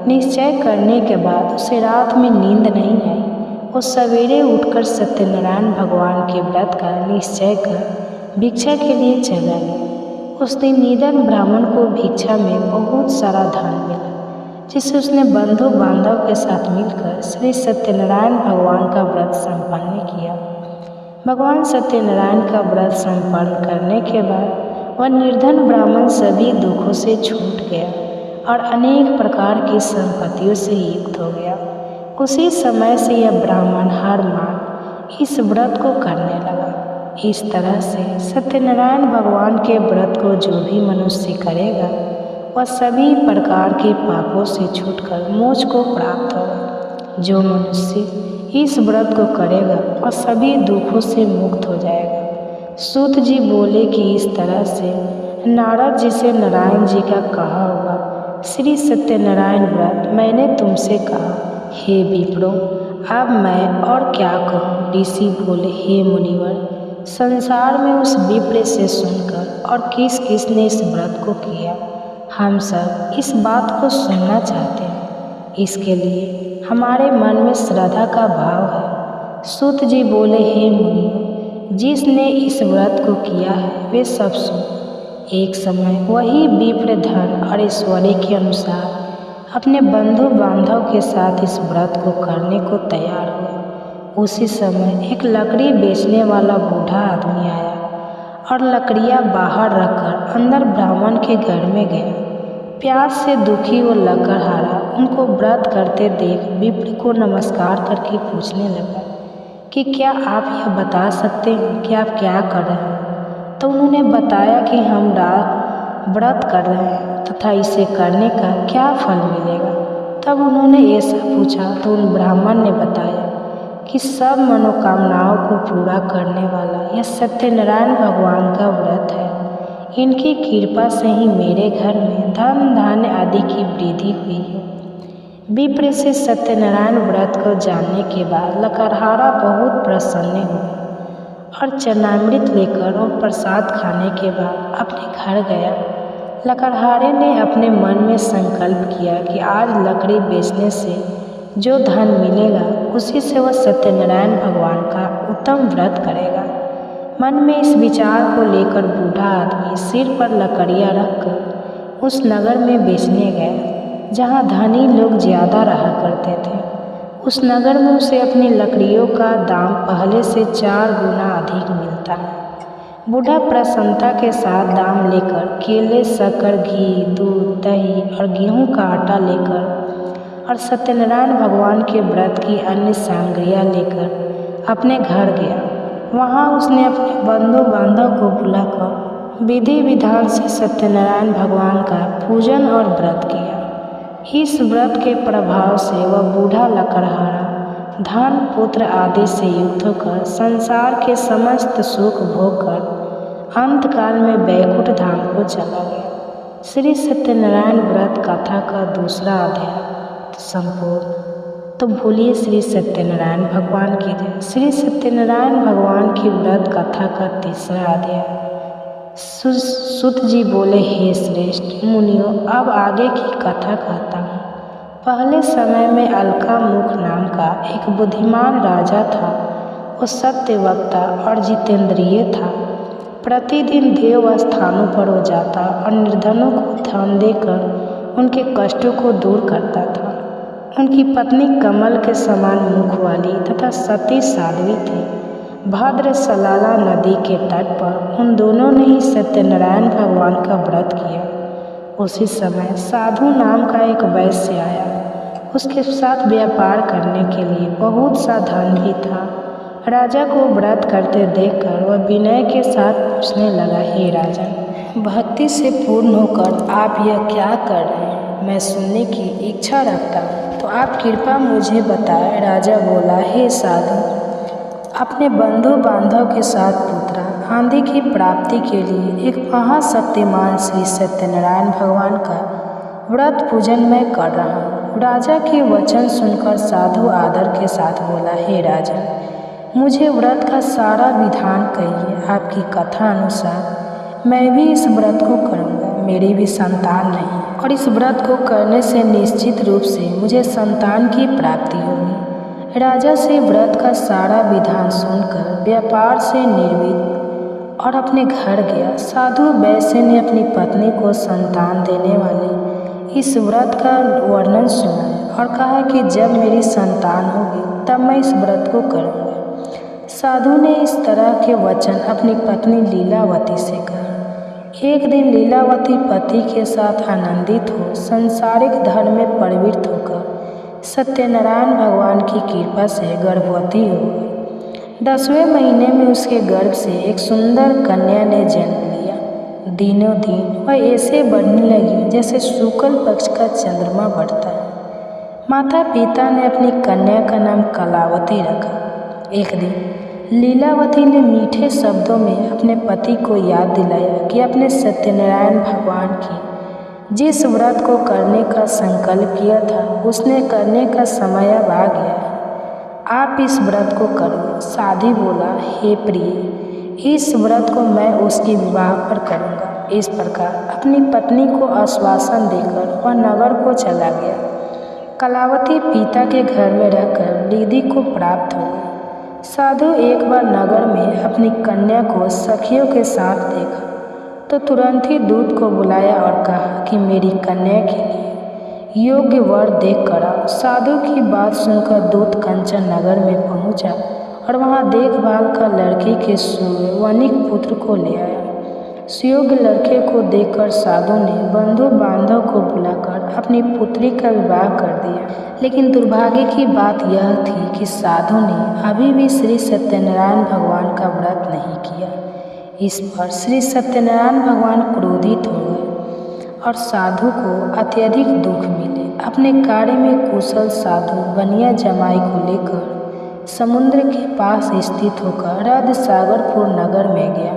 निश्चय करने के बाद उसे रात में नींद नहीं आई। वो सवेरे उठकर सत्यनारायण भगवान के व्रत का निश्चय कर भिक्षा के लिए चला गया। उस दिन निर्धन ब्राह्मण को भिक्षा में बहुत सारा धन मिला, जिसे उसने बंधु बांधव के साथ मिलकर श्री सत्यनारायण भगवान का व्रत संपन्न किया। भगवान सत्यनारायण का व्रत संपन्न करने के बाद वह निर्धन ब्राह्मण सभी दुखों से छूट गया और अनेक प्रकार की संपत्तियों से युक्त हो गया। उसी समय से यह ब्राह्मण हर माह इस व्रत को करने लगा। इस तरह से सत्यनारायण भगवान के व्रत को जो भी मनुष्य करेगा वह सभी प्रकार के पापों से छूटकर मोक्ष को प्राप्त होगा। जो मनुष्य इस व्रत को करेगा वह सभी दुखों से मुक्त हो जाएगा। सूत जी बोले कि इस तरह से नारद जी से नारायण जी का कहा हुआ श्री सत्यनारायण व्रत मैंने तुमसे कहा। हे विप्रो, अब मैं और क्या कहूँ? ऋषि बोले, हे मुनिवर, संसार में उस विप्र से सुनकर और किस किस ने इस व्रत को किया, हम सब इस बात को सुनना चाहते हैं। इसके लिए हमारे मन में श्रद्धा का भाव है। सूत जी बोले, हे मुनियों, जिसने इस व्रत को किया है वे सब सुन। एक समय वही विप्र धन और ऐश्वर्य के अनुसार अपने बंधु बांधव के साथ इस व्रत को करने को तैयार हुए। उसी समय एक लकड़ी बेचने वाला बूढ़ा आदमी आया और लकड़ियाँ बाहर रखकर अंदर ब्राह्मण के घर में गया। प्यास से दुखी वो लकड़हारा उनको व्रत करते देख विप्र को नमस्कार करके पूछने लगा कि क्या आप यह बता सकते हैं कि आप क्या कर रहे हैं? तो उन्होंने बताया कि हम व्रत कर रहे हैं तथा इसे करने का क्या फल मिलेगा। तब उन्होंने ऐसा पूछा तो उन ब्राह्मण ने बताया कि सब मनोकामनाओं को पूरा करने वाला यह सत्यनारायण भगवान का व्रत है। इनकी कृपा से ही मेरे घर में धन धान्य आदि की वृद्धि हुई है। विप्र से सत्यनारायण व्रत को जानने के बाद लकड़हारा बहुत प्रसन्न हुआ और चरणामृत लेकर और प्रसाद खाने के बाद अपने घर गया। लकड़हारे ने अपने मन में संकल्प किया कि आज लकड़ी बेचने से जो धन मिलेगा उसी से वह सत्यनारायण भगवान का उत्तम व्रत करेगा। मन में इस विचार को लेकर बूढ़ा आदमी सिर पर लकड़ियाँ रखकर उस नगर में बेचने गया जहाँ धनी लोग ज़्यादा रहा करते थे। उस नगर में उसे अपनी लकड़ियों का दाम पहले से 4 गुना अधिक मिलता है। बूढ़ा प्रसन्नता के साथ दाम लेकर केले, शक्कर, घी, दूध, दही और गेहूं का आटा लेकर और सत्यनारायण भगवान के व्रत की अन्य सामग्रियां लेकर अपने घर गया। वहां उसने अपने बंधु बांधव को बुलाकर विधि विधान से सत्यनारायण भगवान का पूजन और व्रत किया। इस व्रत के प्रभाव से वह बूढ़ा लकड़हारा धन, पुत्र आदि से युक्त होकर संसार के समस्त सुख भोग कर अंतकाल में बैकुंठ धाम को चला गया। श्री सत्यनारायण व्रत कथा का दूसरा अध्याय संपूर्ण। तो बोलिए श्री सत्यनारायण भगवान की जय। श्री सत्यनारायण भगवान की व्रत कथा का तीसरा अध्याय। सुत जी बोले, हे श्रेष्ठ मुनियों, अब आगे की कथा कहता हूँ। पहले समय में अलका मुख नाम का एक बुद्धिमान राजा था। वो सत्यवक्ता और जितेंद्रिय था। प्रतिदिन देव स्थानों पर हो जाता और निर्धनों को धन देकर उनके कष्टों को दूर करता था। उनकी पत्नी कमल के समान मुख वाली तथा सती साध्वी थी। भाद्र सलाला नदी के तट पर उन दोनों ने ही सत्यनारायण भगवान का व्रत किया। उसी समय साधु नाम का एक वैश्य आया। उसके साथ व्यापार करने के लिए बहुत सा धन भी था। राजा को व्रत करते देखकर वह विनय के साथ पूछने लगा, हे राजन, भक्ति से पूर्ण होकर आप यह क्या कर रहे हैं? मैं सुनने की इच्छा रखता हूँ, तो आप कृपा मुझे बताएं। राजा बोला, हे साधु, अपने बंधु बांधव के साथ पुत्र आंधी की प्राप्ति के लिए एक महाशक्तिमान श्री सत्यनारायण भगवान का व्रत पूजन मैं कर रहा हूँ। राजा के वचन सुनकर साधु आदर के साथ बोला, हे राजन, मुझे व्रत का सारा विधान कहिए। आपकी कथा अनुसार मैं भी इस व्रत को करूँगा। मेरी भी संतान नहीं और इस व्रत को करने से निश्चित रूप से मुझे संतान की प्राप्ति होगी। राजा से व्रत का सारा विधान सुनकर व्यापार से निर्वित और अपने घर गया। साधु वैश्य ने अपनी पत्नी को संतान देने वाले इस व्रत का वर्णन सुना और कहा कि जब मेरी संतान होगी तब मैं इस व्रत को करूँगा। साधु ने इस तरह के वचन अपनी पत्नी लीलावती से कहा। एक दिन लीलावती पति के साथ आनंदित हो संसारिक धर्म में प्रवृत्त होकर सत्यनारायण भगवान की कृपा से गर्भवती हो गई। 10वें महीने में उसके गर्भ से एक सुंदर कन्या ने जन्म लिया। दिनों दिन वह ऐसे बढ़ने लगी जैसे शुक्ल पक्ष का चंद्रमा बढ़ता है। माता पिता ने अपनी कन्या का नाम कलावती रखा। एक दिन लीलावती ने मीठे शब्दों में अपने पति को याद दिलाया कि अपने सत्यनारायण भगवान की जिस व्रत को करने का संकल्प किया था उसने करने का समय अब आ गया है। आप इस व्रत को करो। साधु बोला, हे प्रिय, इस व्रत को मैं उसके विवाह पर करूँगा। इस प्रकार अपनी पत्नी को आश्वासन देकर वह नगर को चला गया। कलावती पिता के घर में रहकर रिद्धि को प्राप्त हो गई। साधु एक बार नगर में अपनी कन्या को सखियों के साथ देखा तो तुरंत ही दूत को बुलाया और कहा कि मेरी कन्या के लिए योग्य वर देख कर आओ। साधु की बात सुनकर दूत कंचन नगर में पहुंचा और वहां देखभाल का लड़की के सुवनिक पुत्र को ले आया। सुयोग्य लड़के को देखकर साधु ने बंधु बांधव को बुलाकर अपनी पुत्री का विवाह कर दिया। लेकिन दुर्भाग्य की बात यह थी कि साधु ने अभी भी श्री सत्यनारायण भगवान का व्रत नहीं किया। इस पर श्री सत्यनारायण भगवान क्रोधित हो गए और साधु को अत्यधिक दुख मिले। अपने कार्य में कुशल साधु बनिया जमाई को लेकर समुद्र के पास स्थित होकर रद सागरपुर नगर में गया।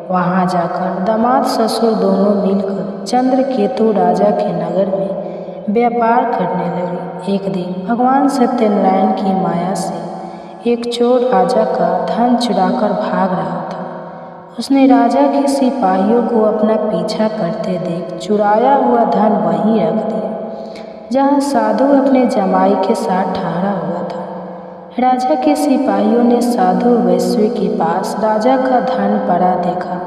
वहां जाकर दामाद ससुर दोनों मिलकर चंद्रकेतु राजा के नगर में व्यापार करने लगे। एक दिन भगवान सत्यनारायण की माया से एक चोर राजा का धन चुराकर भाग रहा था। उसने राजा के सिपाहियों को अपना पीछा करते देख चुराया हुआ धन वहीं रख दिया जहाँ साधु अपने जमाई के साथ ठहरा हुआ था। राजा के सिपाहियों ने साधु वैश्य के पास राजा का धन पड़ा देखा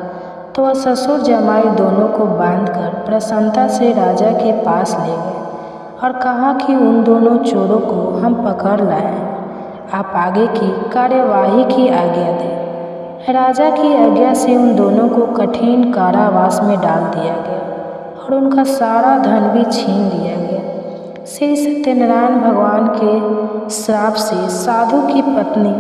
तो वह ससुर जमाई दोनों को बांधकर प्रसन्नता से राजा के पास ले गए और कहा कि उन दोनों चोरों को हम पकड़ लाए हैं, आप आगे की कार्यवाही की आज्ञा दें। राजा की आज्ञा से उन दोनों को कठिन कारावास में डाल दिया गया और उनका सारा धन भी छीन लिया गया। श्री सत्यनारायण भगवान के श्राप से साधु की पत्नी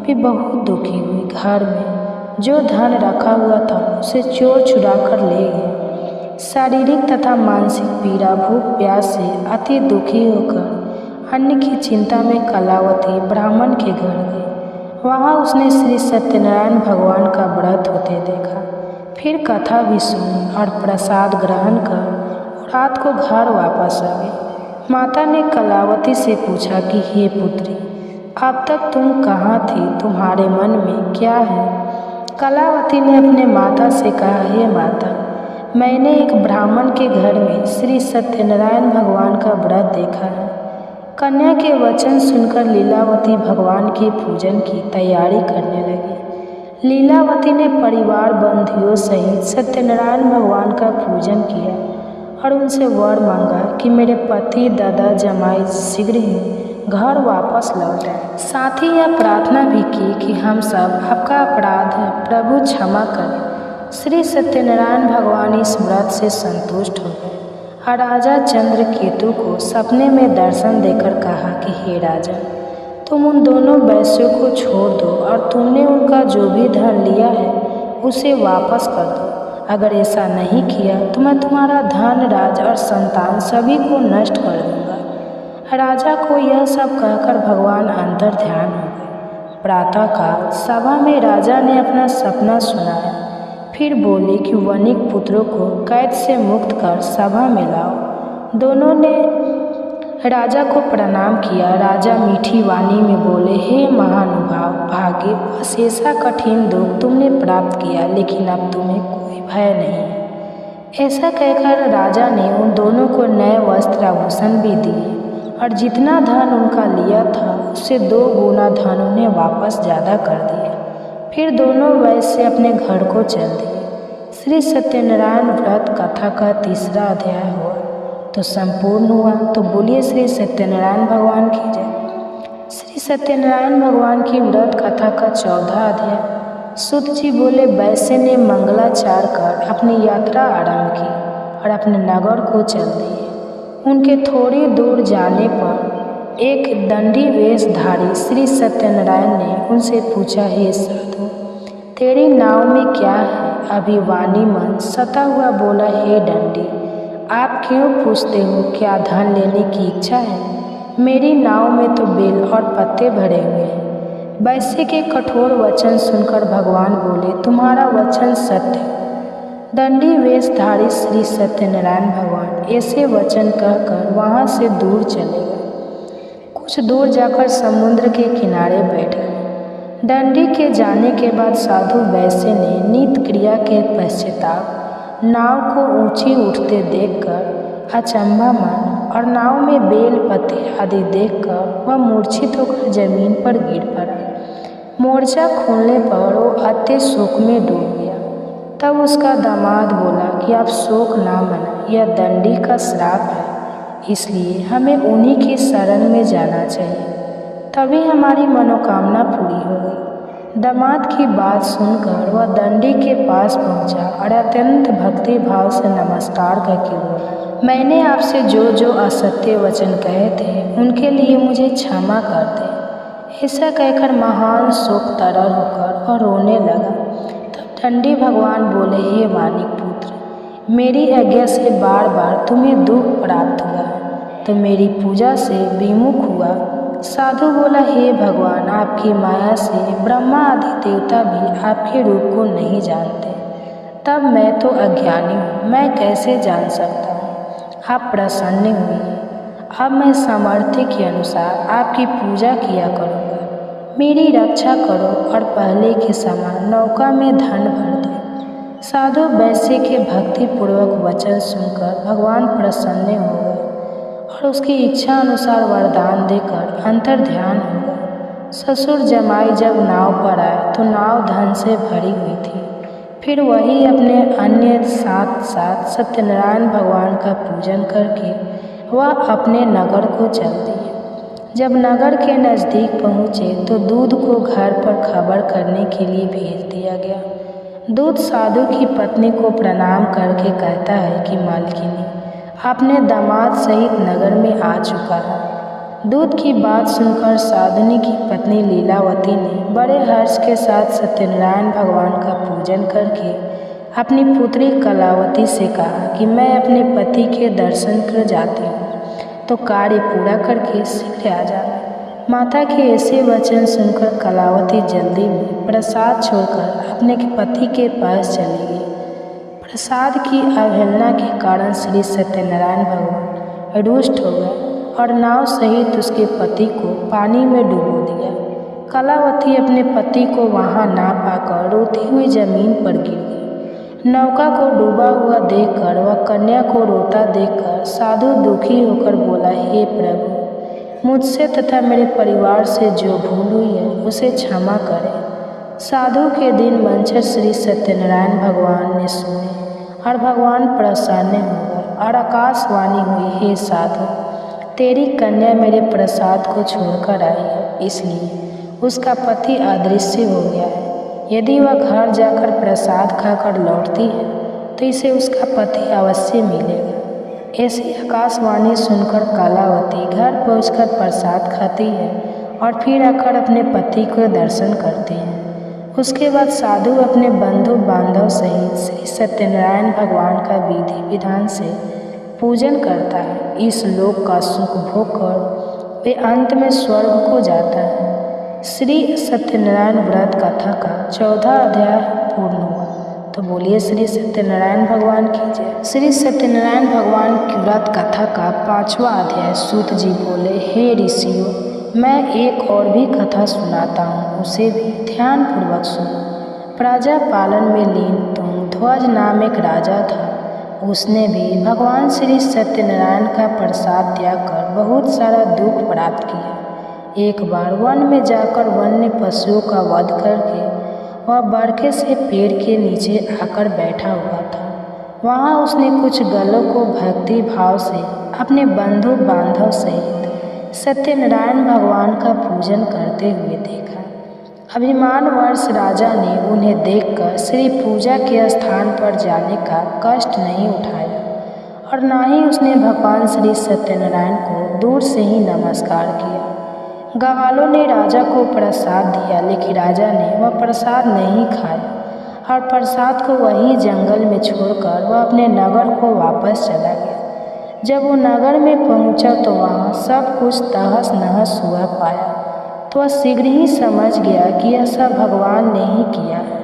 भी बहुत दुखी हुई। घर में जो धन रखा हुआ था उसे चोर चुरा कर ले गए। शारीरिक तथा मानसिक पीड़ा, भूख प्यास से अति दुखी होकर अन्न की चिंता में कलावती ब्राह्मण के घर गई। वहाँ उसने श्री सत्यनारायण भगवान का व्रत होते देखा। फिर कथा भी सुनी और प्रसाद ग्रहण कर रात को घर वापस आ गई। माता ने कलावती से पूछा कि हे पुत्री, अब तक तुम कहाँ थी, तुम्हारे मन में क्या है? कलावती ने अपने माता से कहा, हे माता, मैंने एक ब्राह्मण के घर में श्री सत्यनारायण भगवान का व्रत देखा है। कन्या के वचन सुनकर लीलावती भगवान के पूजन की तैयारी करने लगी। लीलावती ने परिवार बंधुओं सहित सत्यनारायण भगवान का पूजन किया और उनसे वर मांगा कि मेरे पति दादा जमाई शीघ्र ही घर वापस लौट आए। साथ ही यह प्रार्थना भी की कि हम सब आपका अपराध प्रभु क्षमा करें। श्री सत्यनारायण भगवान इस व्रत से संतुष्ट हो गए और राजा चंद्रकेतु को सपने में दर्शन देकर कहा कि हे राजा, तुम उन दोनों वैश्यों को छोड़ दो और तुमने उनका जो भी धन लिया है उसे वापस कर दो। अगर ऐसा नहीं किया तो मैं तुम्हारा धन, राज और संतान सभी को नष्ट कर दूंगा। राजा को यह सब कहकर भगवान अंतर ध्यान हो गए। प्रातःकाल सभा में राजा ने अपना सपना सुनाया। फिर बोले कि वणिक पुत्रों को कैद से मुक्त कर सभा में लाओ। दोनों ने राजा को प्रणाम किया। राजा मीठी वाणी में बोले, हे महानुभाव, भाग्य अशेषा कठिन दुख तुमने प्राप्त किया, लेकिन अब तुम्हें कोई भय नहीं। ऐसा कहकर राजा ने उन दोनों को नए वस्त्र आभूषण भी दिए और जितना धन उनका लिया था उससे 2 गुना धन उन्हें वापस ज़्यादा कर दिया। फिर दोनों वैश्य अपने घर को चल दिए। श्री सत्यनारायण व्रत कथा का 3रा अध्याय हुआ तो संपूर्ण हुआ। तो बोलिए श्री सत्यनारायण भगवान की जय। श्री सत्यनारायण भगवान की व्रत कथा का 14वां अध्याय। सूत जी बोले, वैश्य ने मंगलाचार कर अपनी यात्रा आरंभ की और अपने नगर को चल दिए। उनके थोड़ी दूर जाने पर एक दंडी वेशधारी श्री सत्यनारायण ने उनसे पूछा, हे साधु, तेरी नाव में क्या है? अभिमानी मन सता हुआ बोला, हे दंडी, आप क्यों पूछते हो? क्या धन लेने की इच्छा है? मेरी नाव में तो बेल और पत्ते भरे हुए हैं। वैश्य के कठोर वचन सुनकर भगवान बोले, तुम्हारा वचन सत्य है। दंडी वेशधारी श्री सत्यनारायण भगवान ऐसे वचन कहकर वहाँ से दूर चले गए। कुछ दूर जाकर समुद्र के किनारे बैठ गए। दंडी के जाने के बाद साधु वैश्य ने नित्य क्रिया के पश्चाताप नाव को ऊंची उठते देखकर अचंभा माना और नाव में बेल पत्ते आदि देखकर वह मूर्छित होकर जमीन पर गिर पड़ा। मोर्चा खोलने पर वो अति शोक में डूब गया। तब उसका दामाद बोला कि आप शोक ना मनाएं, यह दंडी का श्राप है, इसलिए हमें उन्हीं की शरण में जाना चाहिए, तभी हमारी मनोकामना पूरी होगी। दामाद की बात सुनकर वह दंडी के पास पहुंचा और अत्यंत भक्ति भाव से नमस्कार करके बोला, मैंने आपसे जो जो असत्य वचन कहे थे उनके लिए मुझे क्षमा कर दे। ऐसा कहकर महान शोक तरल होकर और रोने लगा। दंडी भगवान बोले, हे वाणिक पुत्र, मेरी आज्ञा से बार बार तुम्हें दुख प्राप्त हुआ है तो मेरी पूजा से विमुख हुआ। साधु बोला, हे भगवान, आपकी माया से ब्रह्मा आदि देवता भी आपके रूप को नहीं जानते। तब मैं तो अज्ञानी हूँ, मैं कैसे जान सकता हूँ? आप प्रसन्न हुए, अब मैं सामर्थ्य के अनुसार आपकी पूजा किया करूँगा। मेरी रक्षा करो और पहले के समान नौका में धन भर दो। साधु वैश्य के भक्तिपूर्वक वचन सुनकर भगवान प्रसन्न हो गए और उसकी इच्छा अनुसार वरदान देकर अंतर ध्यान हो गए। ससुर जमाई जब नाव पर आए तो नाव धन से भरी हुई थी। फिर वही अपने अन्य साथ साथ सत्यनारायण भगवान का पूजन करके वह अपने नगर को चल दिए। जब नगर के नज़दीक पहुँचे तो दूध को घर पर खबर करने के लिए भेज दिया गया। दूध साधु की पत्नी को प्रणाम करके कहता है कि मालकिनी, अपने दामाद सहित नगर में आ चुका है। दूध की बात सुनकर साधुनी की पत्नी लीलावती ने बड़े हर्ष के साथ सत्यनारायण भगवान का पूजन करके अपनी पुत्री कलावती से कहा कि मैं अपने पति के दर्शन कर जाती हूँ, तो कार्य पूरा करके शीघ्र आ जाना। माता के ऐसे वचन सुनकर कलावती जल्दी में प्रसाद छोड़कर अपने पति के पास चली गई। प्रसाद की अवहेलना के कारण श्री सत्यनारायण भगवान रुष्ट हो गए और नाव सहित उसके पति को पानी में डुबो दिया। कलावती अपने पति को वहां ना पाकर रोती हुई जमीन पर गिर गई। नौका को डूबा हुआ देखकर वह कन्या को रोता देखकर साधु दुखी होकर बोला, हे प्रभु, मुझसे तथा मेरे परिवार से जो भूल हुई है उसे क्षमा करें। साधु के दिन मंचर श्री सत्यनारायण भगवान ने सुने और भगवान प्रसन्न हो गए और आकाशवाणी हुई, हे साधु, तेरी कन्या मेरे प्रसाद को छोड़कर आई है, इसलिए उसका पति अदृश्य हो गया है। यदि वह घर जाकर प्रसाद खाकर लौटती है तो इसे उसका पति अवश्य मिलेगा। ऐसी आकाशवाणी सुनकर कलावती घर पहुंचकर प्रसाद खाती है और फिर आकर अपने पति को दर्शन करती है। उसके बाद साधु अपने बंधु बांधव सहित श्री सत्यनारायण भगवान का विधि विधान से पूजन करता है। इस लोक का सुख भोग कर वे अंत में स्वर्ग को जाता है। श्री सत्यनारायण व्रत कथा का 14 अध्याय पूर्ण हुआ। तो बोलिए श्री सत्यनारायण भगवान की जय। श्री सत्यनारायण भगवान की व्रत कथा का 5वां अध्याय। सूत जी बोले, हे ऋषियों, मैं एक और भी कथा सुनाता हूँ, उसे भी ध्यान पूर्वक सुनो। प्रजा पालन में लीन तुंगध्वज नाम एक राजा था। उसने भी भगवान श्री सत्यनारायण का प्रसाद त्याग कर बहुत सारा दुख प्राप्त किया। एक बार वन में जाकर वन्य पशुओं का वध करके वह बरखे से पेड़ के नीचे आकर बैठा हुआ था। वहाँ उसने कुछ गलों को भक्ति भाव से अपने बंधु बांधव सहित सत्यनारायण भगवान का पूजन करते हुए देखा। अभिमानवश राजा ने उन्हें देखकर श्री पूजा के स्थान पर जाने का कष्ट नहीं उठाया और ना ही उसने भगवान श्री सत्यनारायण को दूर से ही नमस्कार किया। ग्वालों ने राजा को प्रसाद दिया, लेकिन राजा ने वह प्रसाद नहीं खाया और प्रसाद को वही जंगल में छोड़कर वह अपने नगर को वापस चला गया। जब वो नगर में पहुंचा तो वहाँ सब कुछ तहस नहस हुआ पाया, तो वह शीघ्र ही समझ गया कि यह सब भगवान ने ही किया है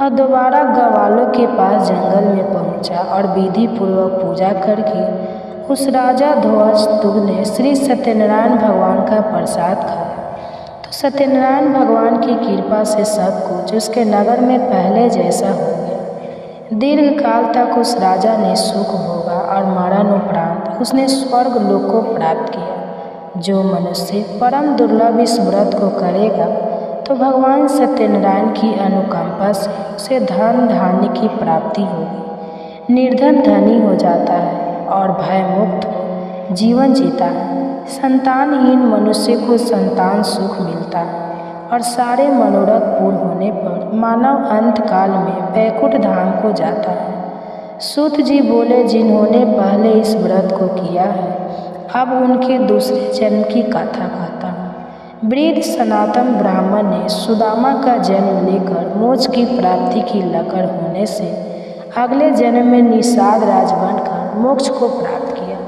और दोबारा ग्वालों के पास जंगल में पहुंचा और विधि पूर्वक पूजा करके उस राजा ध्वज तुग ने श्री सत्यनारायण भगवान का प्रसाद खाया। तो सत्यनारायण भगवान की कृपा से सब कुछ उसके नगर में पहले जैसा हो गया। दीर्घ काल तक उस राजा ने सुख भोगा और मरण उपरांत उसने स्वर्ग लोक को प्राप्त किया। जो मनुष्य परम दुर्लभ इस व्रत को करेगा तो भगवान सत्यनारायण की अनुकंपा से उसे धन धान्य की प्राप्ति होगी। निर्धन धनी हो जाता है और भयमुक्त जीवन जीता है। संतानहीन मनुष्य को संतान सुख मिलता है और सारे मनोरथ पूर्ण होने पर मानव अंत काल में बैकुंठ धाम को जाता है। सूत जी बोले, जिन्होंने पहले इस व्रत को किया है अब उनके दूसरे जन्म की कथा कहता हूँ। वृद्ध सनातन ब्राह्मण ने सुदामा का जन्म लेकर मोक्ष की प्राप्ति की लकड़ होने से अगले जन्म में निषाद राज बनकर मोक्ष को प्राप्त किया।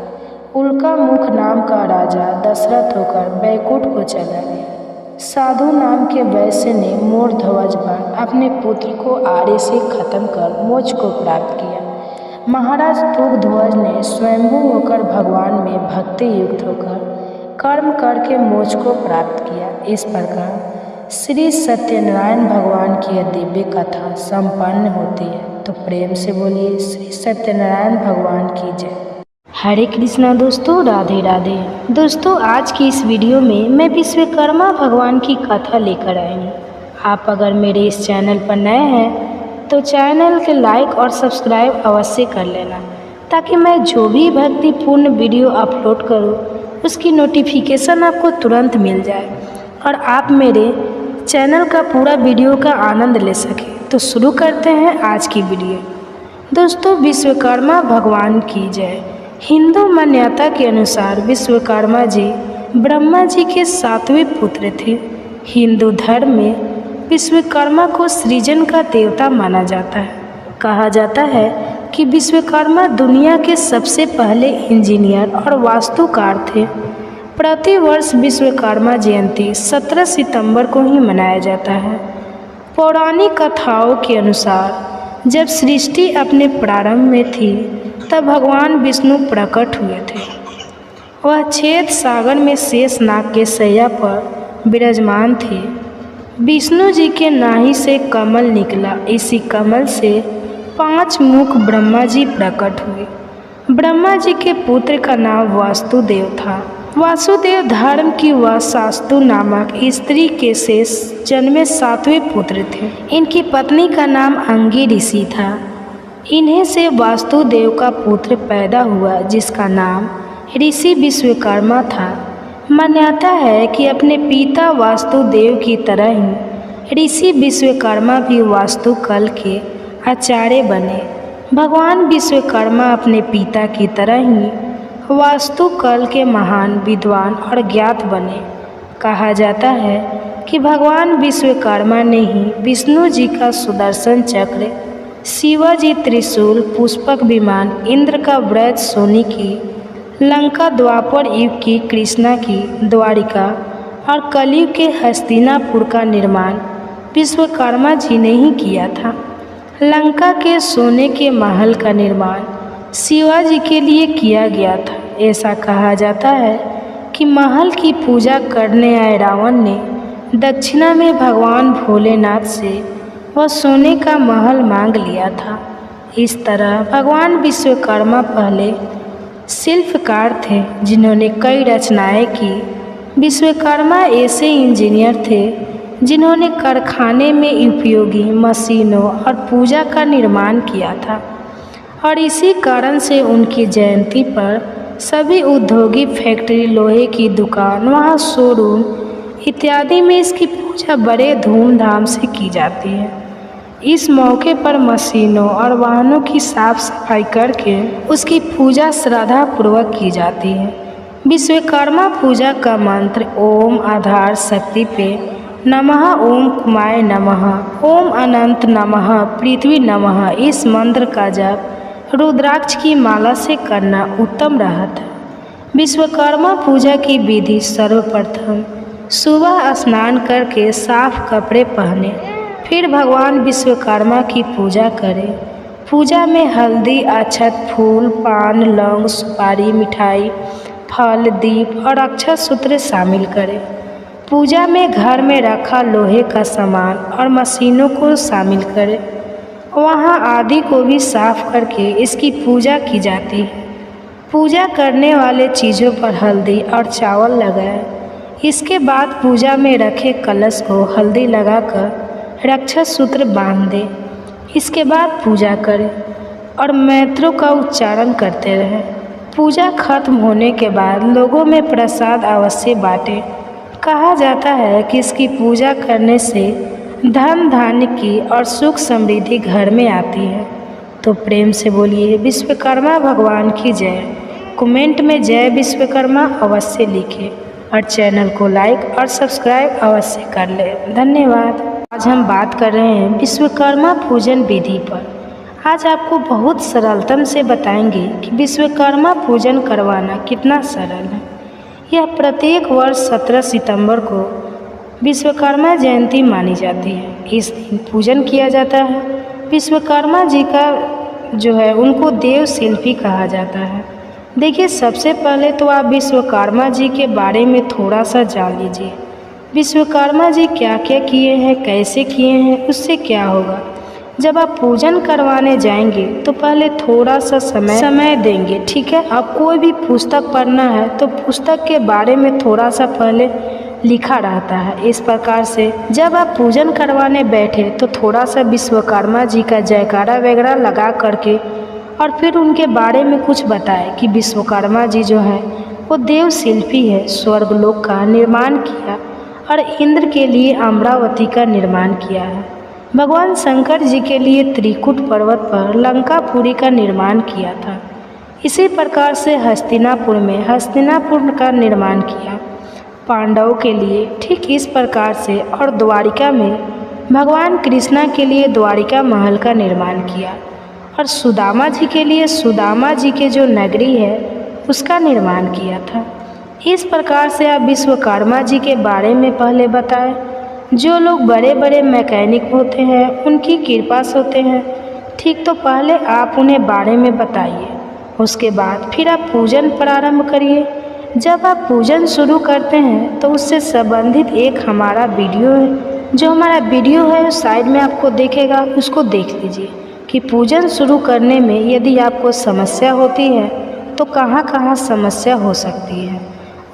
उल्का मुख नाम का राजा दशरथ होकर बैकुंठ को चला गया। साधु नाम के वैश्य ने मोर ध्वज बन अपने पुत्र को आड़े से खत्म कर मोक्ष को प्राप्त किया। महाराज तुंगध्वज ने स्वयंभू होकर भगवान में भक्ति युक्त होकर कर्म करके मोक्ष को प्राप्त किया। इस प्रकार श्री सत्यनारायण भगवान की यह दिव्य कथा संपन्न होती है। तो प्रेम से बोलिए श्री सत्यनारायण भगवान की जय। हरे कृष्णा दोस्तों, राधे राधे। दोस्तों, आज की इस वीडियो में मैं विश्वकर्मा भगवान की कथा लेकर आई हूँ। आप अगर मेरे इस चैनल पर नए हैं तो चैनल के लाइक और सब्सक्राइब अवश्य कर लेना, ताकि मैं जो भी भक्तिपूर्ण वीडियो अपलोड करूँ उसकी नोटिफिकेशन आपको तुरंत मिल जाए और आप मेरे चैनल का पूरा वीडियो का आनंद ले सकें। तो शुरू करते हैं आज की वीडियो। दोस्तों, विश्वकर्मा भगवान की जय। हिंदू मान्यता के अनुसार विश्वकर्मा जी ब्रह्मा जी के 7वें पुत्र थे। हिंदू धर्म में विश्वकर्मा को सृजन का देवता माना जाता है। कहा जाता है कि विश्वकर्मा दुनिया के सबसे पहले इंजीनियर और वास्तुकार थे। प्रतिवर्ष विश्वकर्मा जयंती 17 सितंबर को ही मनाया जाता है। पौराणिक कथाओं के अनुसार जब सृष्टि अपने प्रारंभ में थी तब भगवान विष्णु प्रकट हुए थे। वह श्वेत सागर में शेषनाग के शैया पर विराजमान थे। विष्णु जी के नाभि से कमल निकला। इसी कमल से 5 मुख ब्रह्मा जी प्रकट हुए। ब्रह्मा जी के पुत्र का नाम वासुदेव था। वासुदेव धर्म की व शास्तु नामक स्त्री के शेष जन्मे 7वें पुत्र थे। इनकी पत्नी का नाम अंगी ऋषि था। इन्हीं से वासुदेव का पुत्र पैदा हुआ, जिसका नाम ऋषि विश्वकर्मा था। मान्यता है कि अपने पिता वासुदेव की तरह ही ऋषि विश्वकर्मा भी वास्तुकला के आचार्य बने। भगवान विश्वकर्मा अपने पिता की तरह ही वास्तुकला के महान विद्वान और ज्ञात बने। कहा जाता है कि भगवान विश्वकर्मा ने ही विष्णु जी का सुदर्शन चक्र, शिवाजी त्रिशूल, पुष्पक विमान, इंद्र का वज्र सोनी की, लंका द्वापर युग की कृष्णा की द्वारिका और कलयुग के हस्तिनापुर का निर्माण विश्वकर्मा जी ने ही किया था। लंका के सोने के महल का निर्माण शिवाजी के लिए किया गया था। ऐसा कहा जाता है कि महल की पूजा करने आए रावण ने दक्षिणा में भगवान भोलेनाथ से वह सोने का महल मांग लिया था। इस तरह भगवान विश्वकर्मा पहले शिल्पकार थे जिन्होंने कई रचनाएं की। विश्वकर्मा ऐसे इंजीनियर थे जिन्होंने कारखाने में उपयोगी मशीनों और पूजा का निर्माण किया था, और इसी कारण से उनकी जयंती पर सभी औद्योगिक फैक्ट्री, लोहे की दुकान, वहाँ शोरूम इत्यादि में इसकी पूजा बड़े धूमधाम से की जाती है। इस मौके पर मशीनों और वाहनों की साफ सफाई करके उसकी पूजा श्रद्धापूर्वक की जाती है। विश्वकर्मा पूजा का मंत्र ओम आधार शक्ति पे नमः, ओम कुमाय नमः, ओम अनंत नमः, पृथ्वी नमः। इस मंत्र का जप रुद्राक्ष की माला से करना उत्तम रहता है। विश्वकर्मा पूजा की विधि सर्वप्रथम सुबह स्नान करके साफ कपड़े पहने, फिर भगवान विश्वकर्मा की पूजा करें। पूजा में हल्दी, अक्षत, फूल, पान, लौंग, सुपारी, मिठाई, फल, दीप और अक्षत सूत्र शामिल करें। पूजा में घर में रखा लोहे का सामान और मशीनों को शामिल करें। वहाँ आदि को भी साफ करके इसकी पूजा की जाती है। पूजा करने वाले चीज़ों पर हल्दी और चावल लगाएं। इसके बाद पूजा में रखे कलश को हल्दी लगाकर रक्षा सूत्र बांध दें। इसके बाद पूजा करें और मंत्रों का उच्चारण करते रहें। पूजा खत्म होने के बाद लोगों में प्रसाद अवश्य बांटें। कहा जाता है कि इसकी पूजा करने से धन धान्य की और सुख समृद्धि घर में आती है। तो प्रेम से बोलिए विश्वकर्मा भगवान की जय। कमेंट में जय विश्वकर्मा अवश्य लिखें और चैनल को लाइक और सब्सक्राइब अवश्य कर लें। धन्यवाद। आज हम बात कर रहे हैं विश्वकर्मा पूजन विधि पर। आज आपको बहुत सरलतम से बताएंगे कि विश्वकर्मा पूजन करवाना कितना सरल है। यह प्रत्येक वर्ष 17 सितंबर को विश्वकर्मा जयंती मानी जाती है। इस दिन पूजन किया जाता है। विश्वकर्मा जी का जो है उनको देव शिल्पी कहा जाता है। देखिए, सबसे पहले तो आप विश्वकर्मा जी के बारे में थोड़ा सा जान लीजिए। विश्वकर्मा जी क्या क्या किए हैं, कैसे किए हैं, उससे क्या होगा। जब आप पूजन करवाने जाएंगे तो पहले थोड़ा सा समय देंगे, ठीक है। अब कोई भी पुस्तक पढ़ना है तो पुस्तक के बारे में थोड़ा सा पहले लिखा रहता है। इस प्रकार से जब आप पूजन करवाने बैठे तो थोड़ा सा विश्वकर्मा जी का जयकारा वगैरह लगा करके और फिर उनके बारे में कुछ बताए कि विश्वकर्मा जी जो है वो देव शिल्पी है, स्वर्गलोक का निर्माण किया और इंद्र के लिए अमरावती का निर्माण किया है। भगवान शंकर जी के लिए त्रिकुट पर्वत पर लंकापुरी का निर्माण किया था। इसी प्रकार से हस्तिनापुर में हस्तिनापुर का निर्माण किया पांडवों के लिए, ठीक इस प्रकार से। और द्वारिका में भगवान कृष्णा के लिए द्वारिका महल का निर्माण किया और सुदामा जी के लिए सुदामा जी के जो नगरी है उसका निर्माण किया था। इस प्रकार से आप विश्वकर्मा जी के बारे में पहले बताएं। जो लोग बड़े बड़े मैकेनिक होते हैं उनकी कृपा से होते हैं, ठीक। तो पहले आप उन्हें बारे में बताइए, उसके बाद फिर आप पूजन प्रारंभ करिए। जब आप पूजन शुरू करते हैं तो उससे संबंधित एक हमारा वीडियो है, जो हमारा वीडियो है उस साइड में आपको देखेगा, उसको देख लीजिए कि पूजन शुरू करने में यदि आपको समस्या होती है तो कहाँ कहाँ समस्या हो सकती है,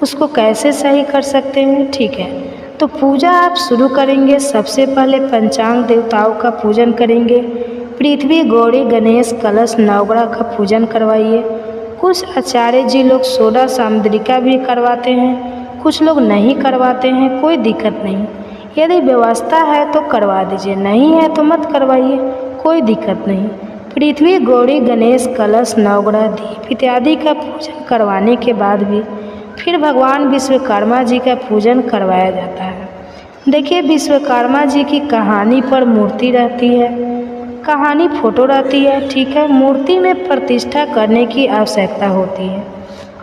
उसको कैसे सही कर सकते हैं, ठीक है। तो पूजा आप शुरू करेंगे, सबसे पहले पंचांग देवताओं का पूजन करेंगे। पृथ्वी, गौरी, गणेश, कलश, नवग्रह का पूजन करवाइए। कुछ आचार्य जी लोग सोडा सामुद्रिका भी करवाते हैं, कुछ लोग नहीं करवाते हैं, कोई दिक्कत नहीं। यदि व्यवस्था है तो करवा दीजिए, नहीं है तो मत करवाइए, कोई दिक्कत नहीं। पृथ्वी, गौरी, गणेश, कलश, नवग्रह, दीप इत्यादि का पूजन करवाने के बाद भी फिर भगवान विश्वकर्मा जी का पूजन करवाया जाता है। देखिए, विश्वकर्मा जी की कहानी पर मूर्ति रहती है, कहानी फोटो रहती है, ठीक है। मूर्ति में प्रतिष्ठा करने की आवश्यकता होती है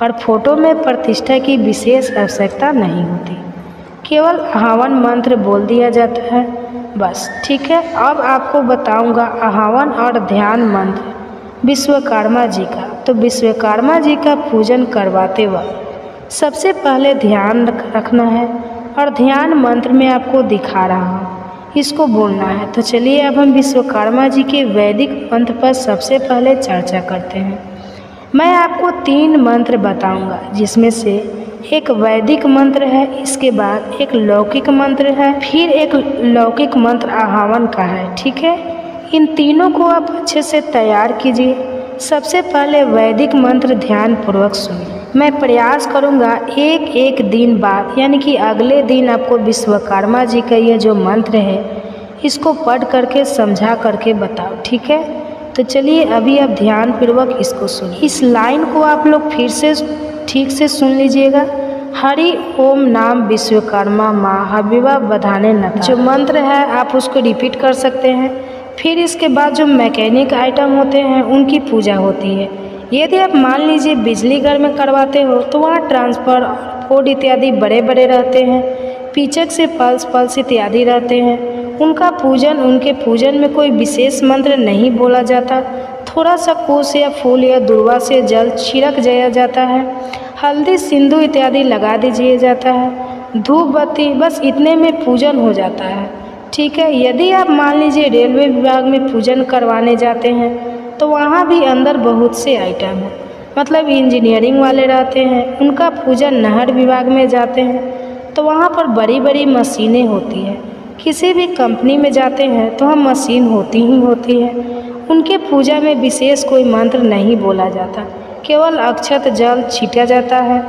और फोटो में प्रतिष्ठा की विशेष आवश्यकता नहीं होती, केवल आह्वान मंत्र बोल दिया जाता है बस, ठीक है। अब आपको बताऊंगा आह्वान और ध्यान मंत्र विश्वकर्मा जी का। तो विश्वकर्मा जी का पूजन करवाते वक्त सबसे पहले ध्यान रखना है और ध्यान मंत्र में आपको दिखा रहा हूँ, इसको बोलना है। तो चलिए अब हम विश्वकर्मा जी के वैदिक मंत्र पर सबसे पहले चर्चा करते हैं। मैं आपको 3 मंत्र बताऊंगा, जिसमें से एक वैदिक मंत्र है, इसके बाद एक लौकिक मंत्र है, फिर एक लौकिक मंत्र आह्वान का है, ठीक है। इन तीनों को आप अच्छे से तैयार कीजिए। सबसे पहले वैदिक मंत्र ध्यान पूर्वक सुनिए। मैं प्रयास करूंगा एक एक दिन बाद, यानी कि अगले दिन आपको विश्वकर्मा जी का ये जो मंत्र है इसको पढ़ करके समझा करके बताओ, ठीक है। तो चलिए अभी आप ध्यान पूर्वक इसको सुनिए। इस लाइन को आप लोग फिर से ठीक से सुन लीजिएगा। हरि ओम नाम विश्वकर्मा माँ हबीबा बधाने नता। जो मंत्र है आप उसको रिपीट कर सकते हैं। फिर इसके बाद जो मैकेनिक आइटम होते हैं उनकी पूजा होती है। यदि आप मान लीजिए बिजली घर में करवाते हो तो वहाँ ट्रांसफर, बोर्ड इत्यादि बड़े बड़े रहते हैं, पीचक से पल्स इत्यादि रहते हैं। उनका पूजन, उनके पूजन में कोई विशेष मंत्र नहीं बोला जाता। थोड़ा सा कुश या फूल या दुर्वा से जल छिड़क दिया जाता है, हल्दी सिंदूर इत्यादि लगा दीजिए जाता है, धूप बत्ती, बस इतने में पूजन हो जाता है, ठीक है। यदि आप मान लीजिए रेलवे विभाग में पूजन करवाने जाते हैं तो वहाँ भी अंदर बहुत से आइटम हैं, मतलब इंजीनियरिंग वाले रहते हैं, उनका पूजन नहर विभाग में जाते हैं तो वहाँ पर बड़ी बड़ी मशीनें होती हैं। किसी भी कंपनी में जाते हैं तो हम मशीन होती ही होती है। उनके पूजा में विशेष कोई मंत्र नहीं बोला जाता, केवल अक्षत जल छीटा जाता है।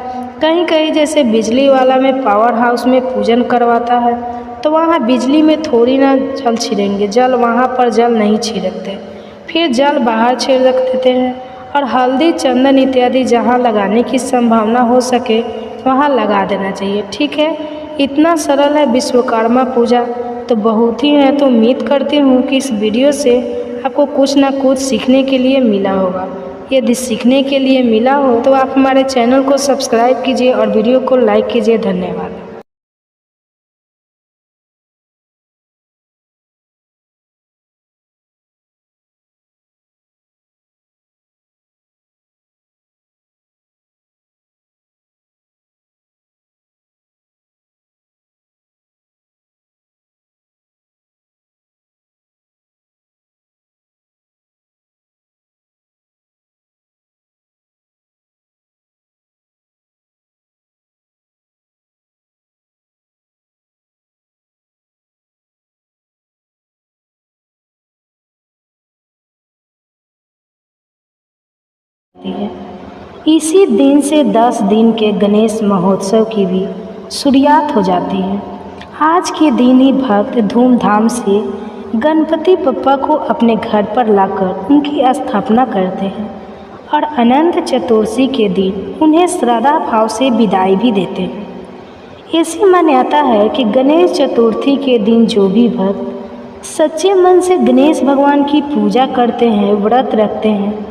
कहीं कहीं जैसे बिजली वाला में पावर हाउस में पूजन करवाता है तो वहाँ बिजली में थोड़ी ना जल छिड़ेंगे, जल वहाँ पर जल नहीं छिड़कते, फिर जल बाहर छिड़क देते हैं और हल्दी चंदन इत्यादि जहाँ लगाने की संभावना हो सके वहाँ लगा देना चाहिए, ठीक है। इतना सरल है विश्वकर्मा पूजा, तो बहुत ही है। तो उम्मीद करती हूँ कि इस वीडियो से आपको कुछ ना कुछ सीखने के लिए मिला होगा। यदि सीखने के लिए मिला हो तो आप हमारे चैनल को सब्सक्राइब कीजिए और वीडियो को लाइक कीजिए। धन्यवाद। होती है। इसी दिन से 10 दिन के गणेश महोत्सव की भी शुरुआत हो जाती है। आज के दिन ही भक्त धूमधाम से गणपति बप्पा को अपने घर पर लाकर उनकी स्थापना करते हैं और अनंत चतुर्दशी के दिन उन्हें श्रद्धा भाव से विदाई भी देते हैं। ऐसी मान्यता है कि गणेश चतुर्थी के दिन जो भी भक्त सच्चे मन से गणेश भगवान की पूजा करते हैं, व्रत रखते हैं